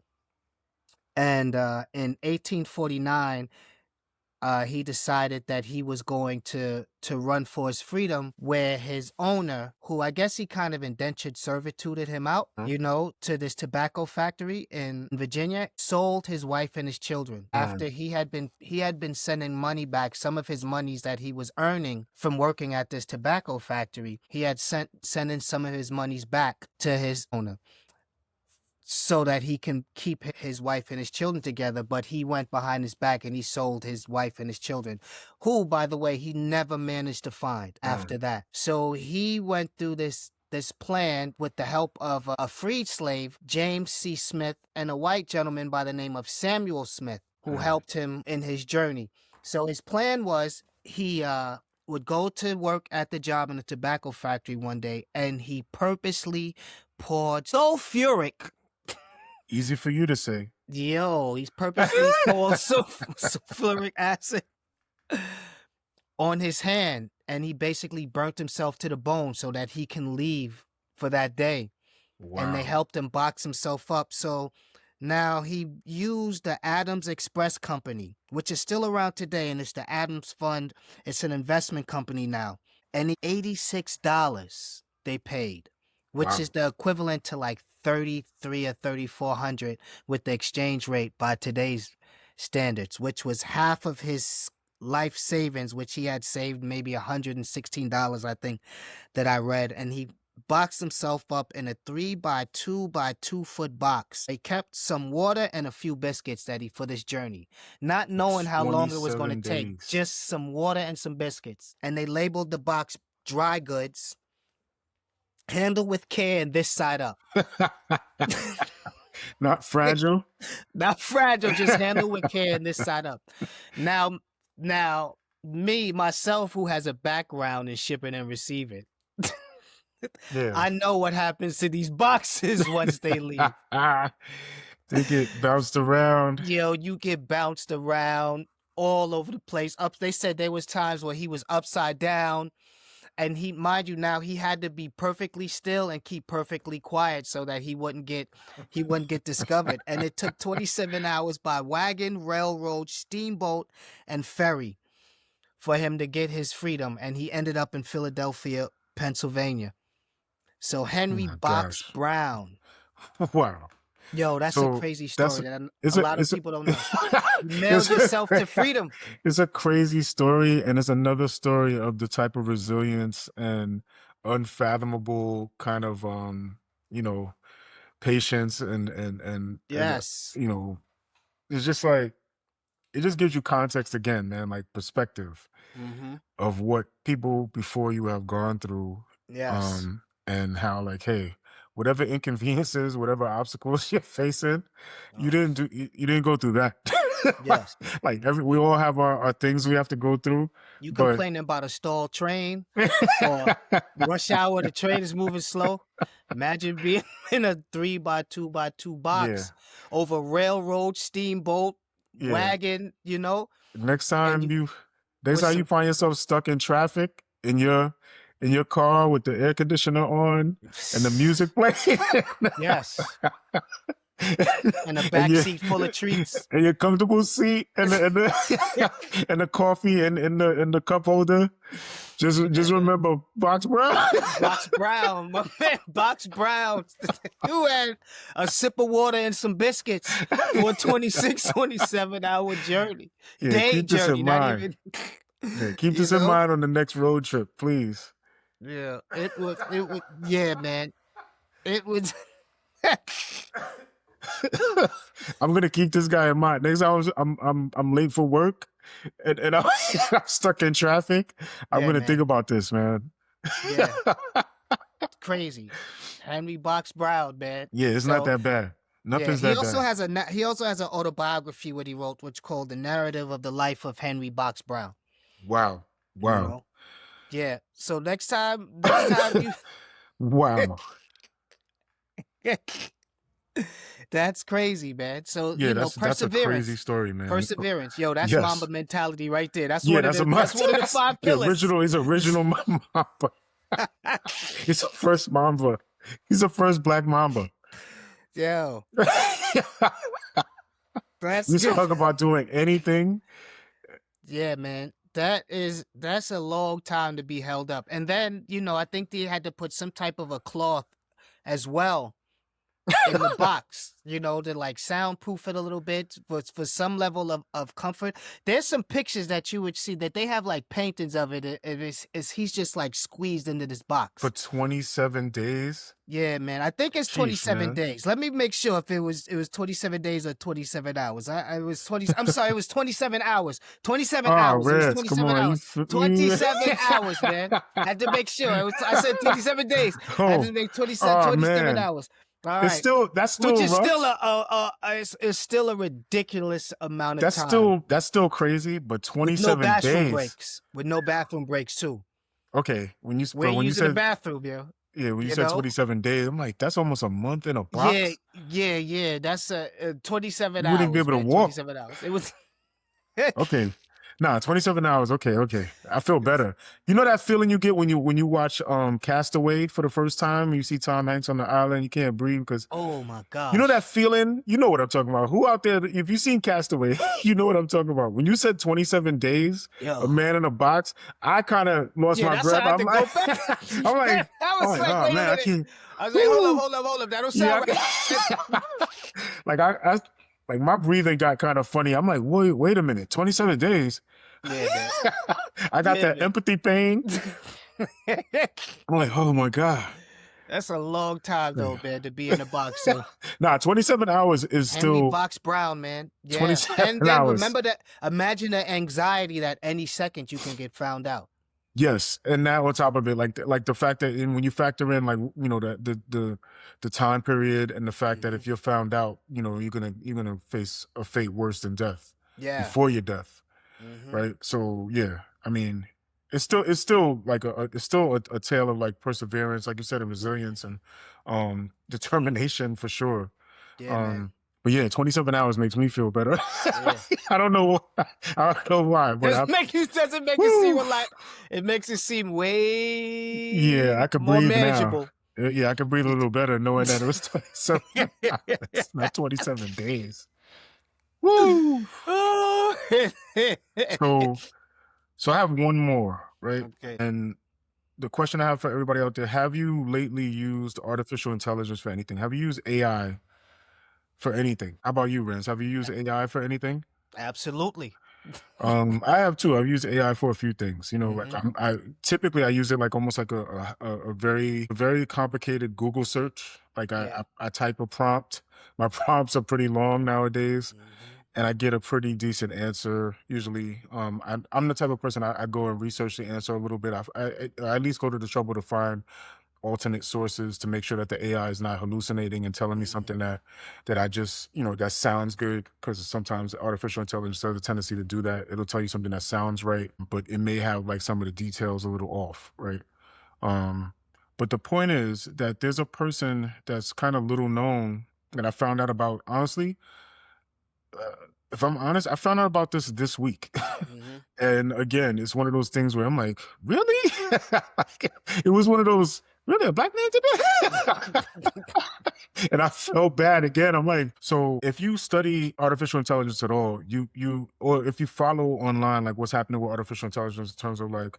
And in 1849, he decided that he was going to run for his freedom, where his owner, who I guess he kind of indentured servituded him out, to this tobacco factory in Virginia, sold his wife and his children after he had been sending money back. Some of his monies that he was earning from working at this tobacco factory, he had sending some of his monies back to his owner, so that he can keep his wife and his children together. But he went behind his back and he sold his wife and his children, who, by the way, he never managed to find after that. So he went through this plan with the help of a freed slave, James C. Smith, and a white gentleman by the name of Samuel Smith, who helped him in his journey. So his plan was he would go to work at the job in the tobacco factory one day, and he purposely poured sulfuric. Easy for you to say. Yo, he's purposely poured sulfuric acid on his hand, and he basically burnt himself to the bone so that he can leave for that day. Wow. And they helped him box himself up. So now he used the Adams Express Company, which is still around today, and it's the Adams Fund. It's an investment company now. And $86 they paid, which is the equivalent to like 33 or 3,400 with the exchange rate by today's standards, which was half of his life savings, which he had saved maybe $116, I think, that I read. And he boxed himself up in a 3 by 2 by 2 foot box. He kept some water and a few biscuits for this journey, not knowing how long it was going to take. Just some water and some biscuits. And they labeled the box dry goods. Handle with care and this side up. Not fragile? Not fragile, just handle with care and this side up. Now, myself, who has a background in shipping and receiving, I know what happens to these boxes once they leave. They get bounced around. Yo, you get bounced around all over the place. They said there was times where he was upside down. And mind you, now he had to be perfectly still and keep perfectly quiet so that he wouldn't get discovered. And it took 27 hours by wagon, railroad, steamboat, and ferry for him to get his freedom. And he ended up in Philadelphia, Pennsylvania. So Henry Box Brown. Wow. Yo, that's a crazy story that a lot of people don't know. You nailed yourself to freedom. It's a crazy story, and it's another story of the type of resilience and unfathomable kind of patience and yes. And, it's just like, it just gives you context again, man, like perspective of what people before you have gone through. Yes. And how, like, hey, whatever inconveniences, whatever obstacles you're facing, you didn't go through that. Yes. Like we all have our things we have to go through. You complaining about a stalled train or rush hour, the train is moving slow. Imagine being in a 3 by 2 by 2 box over railroad, steamboat, wagon, Next time you find yourself stuck in traffic in your car with the air conditioner on and the music playing. Yes. And a back seat full of treats. And your comfortable seat and the coffee and the cup holder. Just remember Box Brown. Box Brown, my man, Box Brown. You had a sip of water and some biscuits for a 26, 27-hour journey. Day journey, not even. Keep this in mind on the next road trip, please. Yeah, it was, yeah, man. It was. I'm gonna keep this guy in mind. Next time I'm late for work, and I'm stuck in traffic. I'm gonna think about this, man. Yeah, it's crazy. Henry Box Brown, man. Yeah, it's not that bad. Nothing's that bad. He also has an autobiography what he wrote, which called "The Narrative of the Life of Henry Box Brown." Wow. Yeah. So next time you. Wow. That's crazy, man. So perseverance. That's a crazy story, man. Perseverance, yo, that's Mamba mentality right there. That's one of the 5 pillars. He's original Mamba. He's the first Mamba. He's the first Black Mamba. Yo. We talk about doing anything. Yeah, man. That's a long time to be held up. And then, I think they had to put some type of a cloth as well in the box, to like soundproof it a little bit for some level of comfort. There's some pictures that you would see that they have like paintings of it. It's he's just like squeezed into this box. For 27 days? Yeah, man. I think it's Sheesh, 27 man. days. Let me make sure if it was 27 days or 27 hours. I was 20. I'm sorry, it was 27 hours. 27 hours. It was Reds, come 27 on. hours. 27 hours, man. I had to make sure. I said 27 days. I had to make 27 man. hours. All right. That's still Which is rough. still it's still a ridiculous amount of time. That's still crazy, but 27 with no bathroom days. breaks. With no bathroom breaks too. Okay, when you said the bathroom, yo. Yeah, when you said 27 days, I'm like, that's almost a month in a box. Yeah. That's 27 hours. You wouldn't be able to walk. 27 hours. It was okay. Nah, 27 hours. Okay. I feel better. You know that feeling you get when you watch Castaway for the first time and you see Tom Hanks on the island, you can't breathe because oh my god. You know that feeling? You know what I'm talking about. Who out there, if you've seen Castaway, you know what I'm talking about. When you said 27 days, a man in a box, I kind of lost my breath. I'm like, I was like, oh man, I can't. I was like, hold up. That don't sound right. Like my breathing got kind of funny. I'm like, wait a minute, 27 days. Yeah, man. I got that empathy pain. I'm like, oh my God. That's a long time though, man, to be in a box. So. Nah, 27 hours is Henry still Box Brown, man. Yeah. 27 and then hours. Remember that. Imagine the anxiety that any second you can get found out. Yes, and now on top of it, like the fact that when you factor in like the time period and the fact that if you're found out, you're gonna face a fate worse than death. Yeah. Before your death, right? So yeah, I mean, it's still like it's still a tale of like perseverance, like you said, and resilience and determination for sure. Yeah, man. But yeah, 27 hours makes me feel better. Yeah. I don't know why, but doesn't make it seem a lot. It makes it seem way I could more breathe manageable. Now. Yeah, I could breathe a little better knowing that it was 27 hours, not 27 days. Woo! So I have one more, right? Okay. And the question I have for everybody out there, have you lately used artificial intelligence for anything? Have you used AI for anything? How about you, Renz? Have you used AI for anything? Absolutely. I have too. I've used AI for a few things. Like I typically use it like almost like a very complicated Google search. Like I type a prompt. My prompts are pretty long nowadays, and I get a pretty decent answer usually. I'm the type of person I go and research the answer a little bit. I at least go to the trouble to find alternate sources to make sure that the AI is not hallucinating and telling me something that I just, that sounds good, because sometimes artificial intelligence has a tendency to do that. It'll tell you something that sounds right, but it may have like some of the details a little off, right? But the point is that there's a person that's kind of little known that I found out about, honestly. If I'm honest, I found out about this week. And again, it's one of those things where I'm like, really? It was one of those, really, a black man did that? And I felt bad again. I'm like, so if you study artificial intelligence at all, or if you follow online, like what's happening with artificial intelligence in terms of like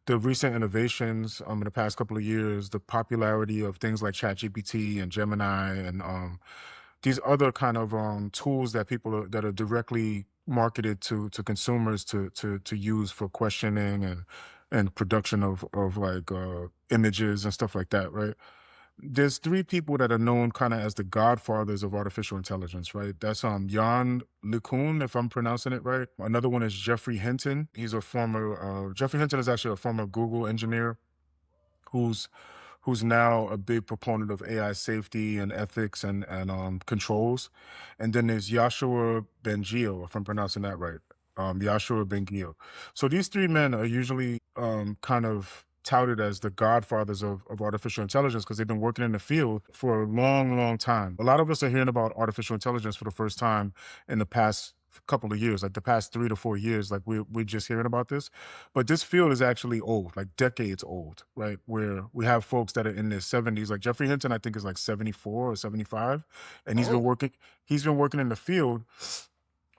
the recent innovations in the past couple of years, the popularity of things like ChatGPT and Gemini and these other kind of tools that that are directly marketed to consumers to use for questioning and production of like images and stuff like that, right? There's three people that are known kind of as the godfathers of artificial intelligence, right? That's Jan LeCun, if I'm pronouncing it right. Another one is Jeffrey Hinton. He's a former Jeffrey Hinton is actually a former Google engineer who's now a big proponent of AI safety and ethics and controls. And then there's Yoshua Bengio, if I'm pronouncing that right. Yoshua Bengio. So these three men are usually kind of touted as the godfathers of artificial intelligence because they've been working in the field for a long, long time. A lot of us are hearing about artificial intelligence for the first time in the past couple of years, like the past 3 to 4 years, like we're just hearing about this. But this field is actually old, like decades old, right? Where we have folks that are in their 70s, like Jeffrey Hinton, I think is like 74 or 75. And he's been working in the field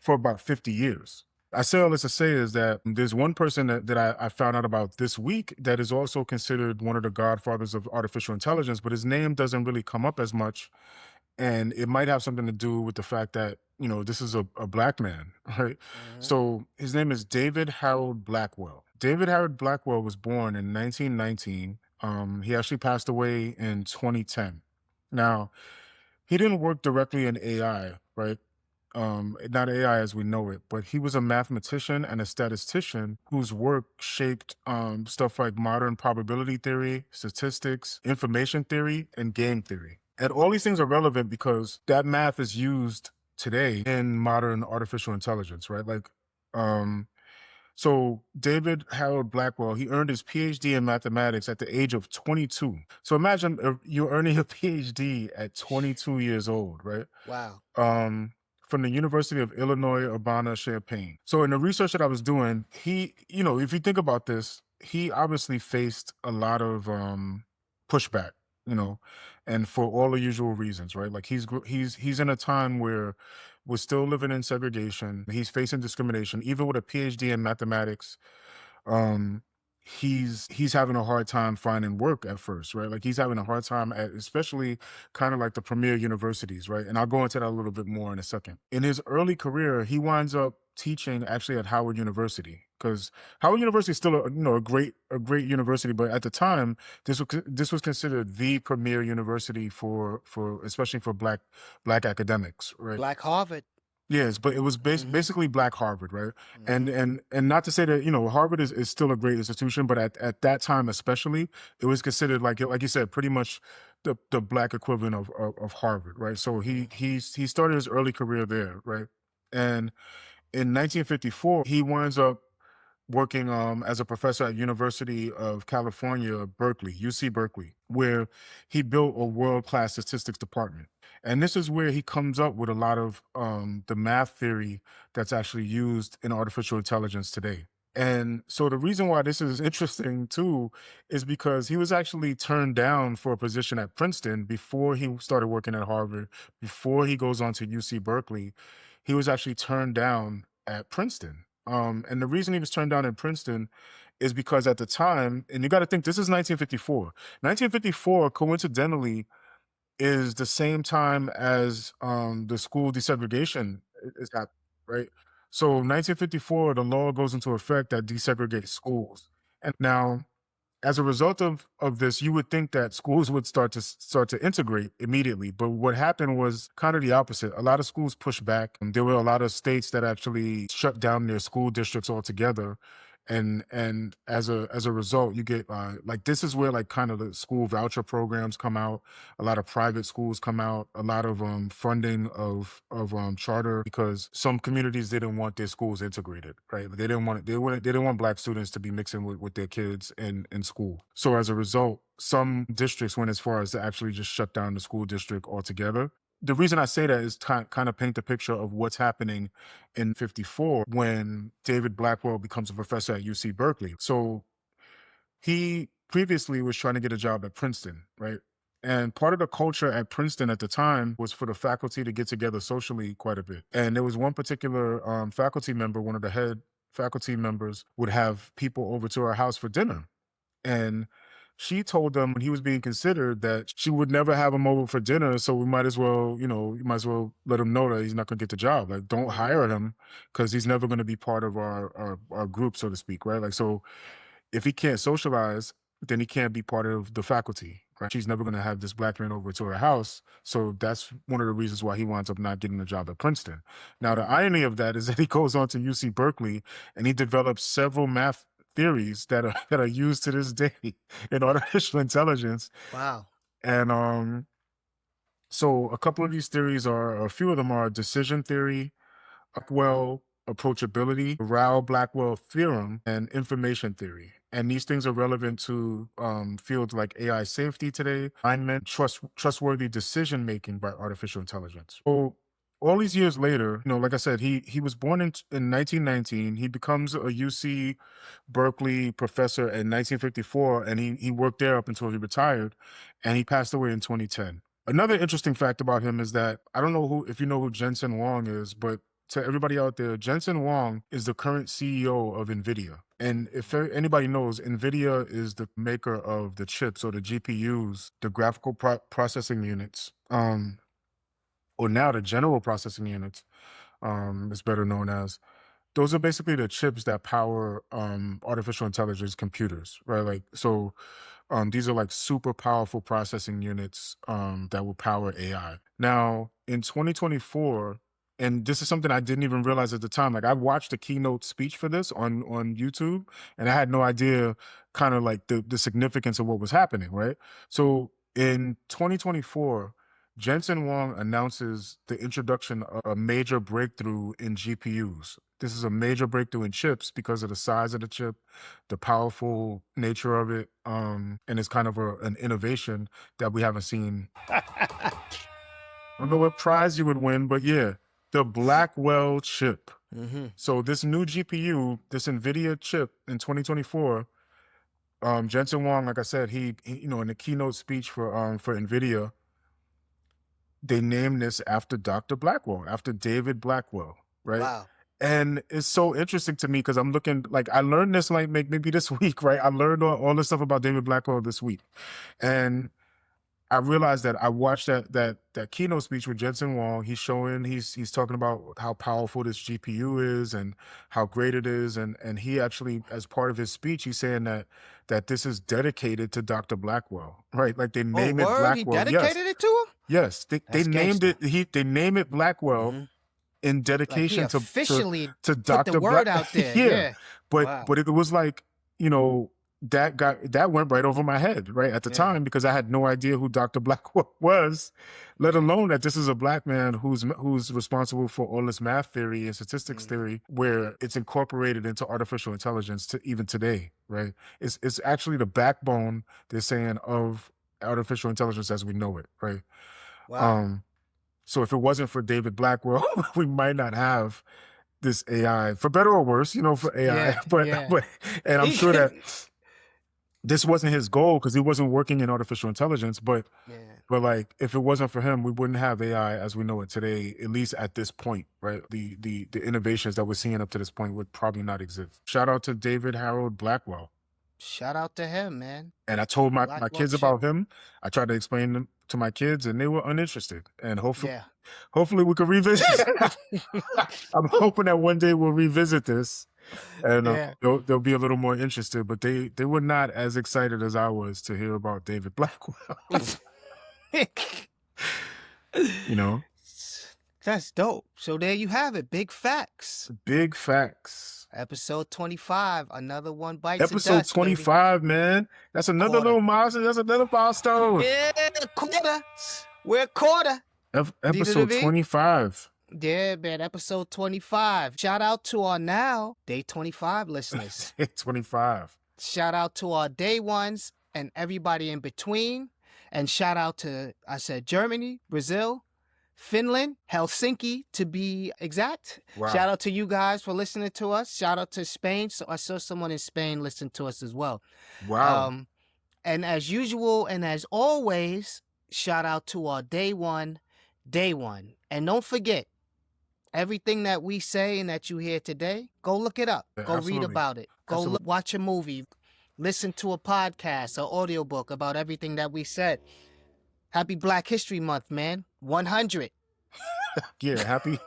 for about 50 years. I say all this to say is that there's one person that I found out about this week that is also considered one of the godfathers of artificial intelligence, but his name doesn't really come up as much. And it might have something to do with the fact that, this is a black man, right? So his name is David Harold Blackwell. David Harold Blackwell was born in 1919. He actually passed away in 2010. Now, he didn't work directly in AI, right? Not AI as we know it, but he was a mathematician and a statistician whose work shaped stuff like modern probability theory, statistics, information theory, and game theory. And all these things are relevant because that math is used today in modern artificial intelligence, right? So David Harold Blackwell, he earned his PhD in mathematics at the age of 22. So imagine you're earning a PhD at 22 years old, right? Wow. From the University of Illinois, Urbana-Champaign. So in the research that I was doing, he, if you think about this, he obviously faced a lot of pushback, you know, and for all the usual reasons, right? Like he's in a time where we're still living in segregation. He's facing discrimination, even with a PhD in mathematics. Um, he's having a hard time finding work at first, right? Like he's having a hard time at, especially kind of like the premier universities, right? And I'll go into that a little bit more in a second. In his early career, he winds up teaching actually at Howard University, because Howard University is still a great university, but at the time this was considered the premier university for especially for black academics, right? Black Harvard. Yes, but it was basically Black Harvard, right? And not to say that Harvard is still a great institution, but at that time especially, it was considered like you said, pretty much the Black equivalent of Harvard, right? So he started his early career there, right? And in 1954, he winds up working as a professor at University of California, Berkeley, UC Berkeley, where he built a world-class statistics department. And this is where he comes up with a lot of the math theory that's actually used in artificial intelligence today. And so the reason why this is interesting too is because he was actually turned down for a position at Princeton before he started working at Harvard, before he goes on to UC Berkeley. He was actually turned down at Princeton. And the reason he was turned down in Princeton is because at the time, and you got to think this is 1954. 1954, coincidentally, is the same time as the school desegregation is happening, right? So 1954, the law goes into effect that desegregates schools. And now, as a result of this, you would think that schools would start to integrate immediately, but what happened was kind of the opposite. A lot of schools pushed back. There were a lot of states that actually shut down their school districts altogether, and as a result, you get like this is where like kind of the school voucher programs come out. A lot of private schools come out. A lot of funding of charter, because some communities didn't want their schools integrated, right? They didn't want black students to be mixing with their kids in school. So as a result, some districts went as far as to actually just shut down the school district altogether. The reason I say that is kind of paint the picture of what's happening in 54 when David Blackwell becomes a professor at UC Berkeley. So he previously was trying to get a job at Princeton, right? And part of the culture at Princeton at the time was for the faculty to get together socially quite a bit. And there was one particular faculty member, one of the head faculty members, would have people over to her house for dinner. And she told them when he was being considered that she would never have him over for dinner. So we might as well, you might as well let him know that he's not going to get the job. Like, don't hire him because he's never going to be part of our group, so to speak, right? Like, so if he can't socialize, then he can't be part of the faculty, right? She's never going to have this black man over to her house. So that's one of the reasons why he winds up not getting a job at Princeton. Now, the irony of that is that he goes on to UC Berkeley and he develops several math theories that are used to this day in artificial intelligence. Wow. And so a couple of these theories a few of them are decision theory, Blackwell approachability, Rao-Blackwell theorem, and information theory. And these things are relevant to fields like AI safety today, alignment, trustworthy decision making by artificial intelligence. So all these years later, like I said, he was born in 1919. He becomes a UC Berkeley professor in 1954, and he worked there up until he retired, and he passed away in 2010. Another interesting fact about him is that I don't know if you know who Jensen Huang is, but to everybody out there, Jensen Huang is the current CEO of NVIDIA. And if anybody knows, NVIDIA is the maker of the chips or the GPUs, the graphical processing units, or now the general processing units, is better known as. Those are basically the chips that power artificial intelligence computers, right? Like, so these are like super powerful processing units that will power AI. Now, in 2024, and this is something I didn't even realize at the time. Like, I watched a keynote speech for this on YouTube, and I had no idea kind of like the significance of what was happening, right? So in 2024, Jensen Huang announces the introduction of a major breakthrough in GPUs. This is a major breakthrough in chips because of the size of the chip, the powerful nature of it, and it's kind of an innovation that we haven't seen. I don't know what prize you would win, but yeah, the Blackwell chip. So this new GPU, this NVIDIA chip in 2024, Jensen Huang, like I said, he in the keynote speech for NVIDIA, they named this after Dr. Blackwell, after David Blackwell, right? Wow. And it's so interesting to me because I'm looking, like, I learned this like maybe this week, right? I learned all this stuff about David Blackwell this week. And I realized that I watched that keynote speech with Jensen Huang. He's talking about how powerful this GPU is and how great it is. And he actually, as part of his speech, he's saying that this is dedicated to Dr. Blackwell, right? Like they name it Blackwell. He dedicated it to him? Yes. They named it, they name it Blackwell in dedication like officially to Dr. the word out there. Yeah. But it was like, that went right over my head, right, at the time, because I had no idea who Dr. Blackwell was, let alone that this is a Black man who's responsible for all this math theory and statistics theory, where it's incorporated into artificial intelligence to even today, right? It's actually the backbone, they're saying, of artificial intelligence as we know it, right? Wow. So if it wasn't for David Blackwell, we might not have this AI, for better or worse, for AI. But and I'm sure that this wasn't his goal because he wasn't working in artificial intelligence. But like, if it wasn't for him, we wouldn't have AI as we know it today, at least at this point, right? The innovations that we're seeing up to this point would probably not exist. Shout out to David Harold Blackwell. Shout out to him, man. And I told my kids about him. I tried to explain them to my kids, and they were uninterested. And hopefully we could revisit. I'm hoping that one day we'll revisit this, and they'll be a little more interested. But they were not as excited as I was to hear about David Blackwell. That's dope. So there you have it. Big facts. Big facts. Episode 25. Another one bites Episode dust, 25, baby. Man. That's another little milestone. That's another milestone. Yeah, quarter. We're a quarter. Episode 25. Yeah, man. Episode 25. Shout out to our now day 25 listeners. 25. Shout out to our day ones and everybody in between. And shout out to, I said, Germany, Brazil, Finland, Helsinki to be exact. Wow. Shout out to you guys for listening to us. Shout out to Spain. So I saw someone in Spain listen to us as well. Wow. And as usual and as always, shout out to our day one. And don't forget, everything that we say and that you hear today, go look it up. Go read about it. Go watch a movie. Listen to a podcast or audiobook about everything that we said. Happy Black History Month, man. 100. Yeah, happy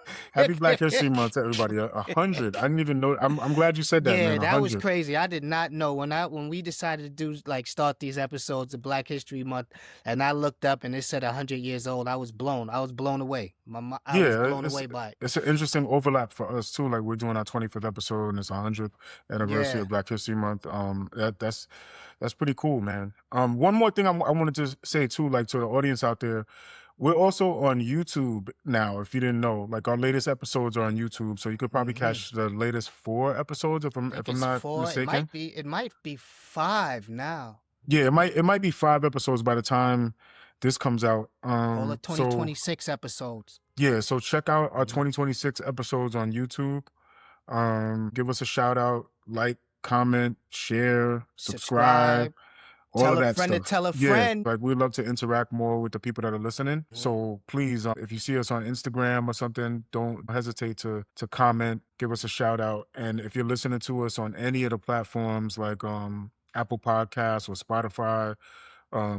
Black History Month, everybody. 100. I didn't even know. I'm glad you said that, man. 100. That was crazy. I did not know when we decided to start these episodes of Black History Month, and I looked up and it said 100 years old. I was blown away. I was blown away by it. It's an interesting overlap for us too. Like, we're doing our 25th episode and it's 100th anniversary of Black History Month. That's pretty cool, man. One more thing I wanted to say too, like, to the audience out there. We're also on YouTube now, if you didn't know. Like, our latest episodes are on YouTube, so you could probably catch the latest 4 episodes if I'm not 4. mistaken. It might be 5 now. Yeah, it might be 5 episodes by the time this comes out. All the 2026 episodes. Yeah, so check out our 2026 episodes on YouTube. Give us a shout out, like, comment, share, subscribe. all Tell of a that friend to stuff. tell a Yeah, friend. like we'd love to interact more with the people that are listening. So please, if you see us on Instagram or something, don't hesitate to comment, give us a shout out. And if you're listening to us on any of the platforms like Apple Podcasts or Spotify,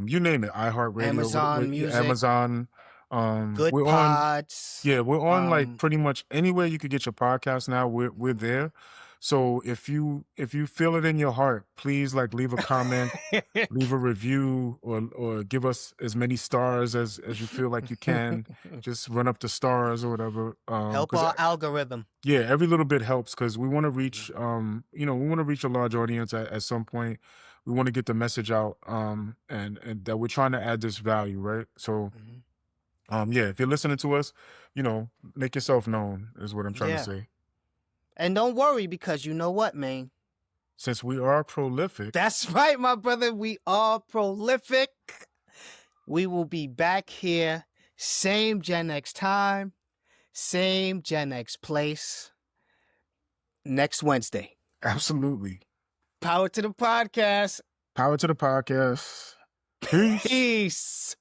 you name it, iHeartRadio, Amazon Music. Amazon, Good we're on. Pods. Yeah, we're on like pretty much anywhere you could get your podcast now. We're there. So if you feel it in your heart, please like leave a comment, leave a review, or give us as many stars as you feel like you can. Just run up the stars or whatever. Help our algorithm. Yeah, every little bit helps because we want to reach we want to reach a large audience at some point. We want to get the message out and that we're trying to add this value, right? So yeah, if you're listening to us, make yourself known is what I'm trying to say. And don't worry, because you know what, man? Since we are prolific. That's right, my brother. We are prolific. We will be back here, same Gen X time, same Gen X place, next Wednesday. Absolutely. Power to the podcast. Power to the podcast. Peace. Peace.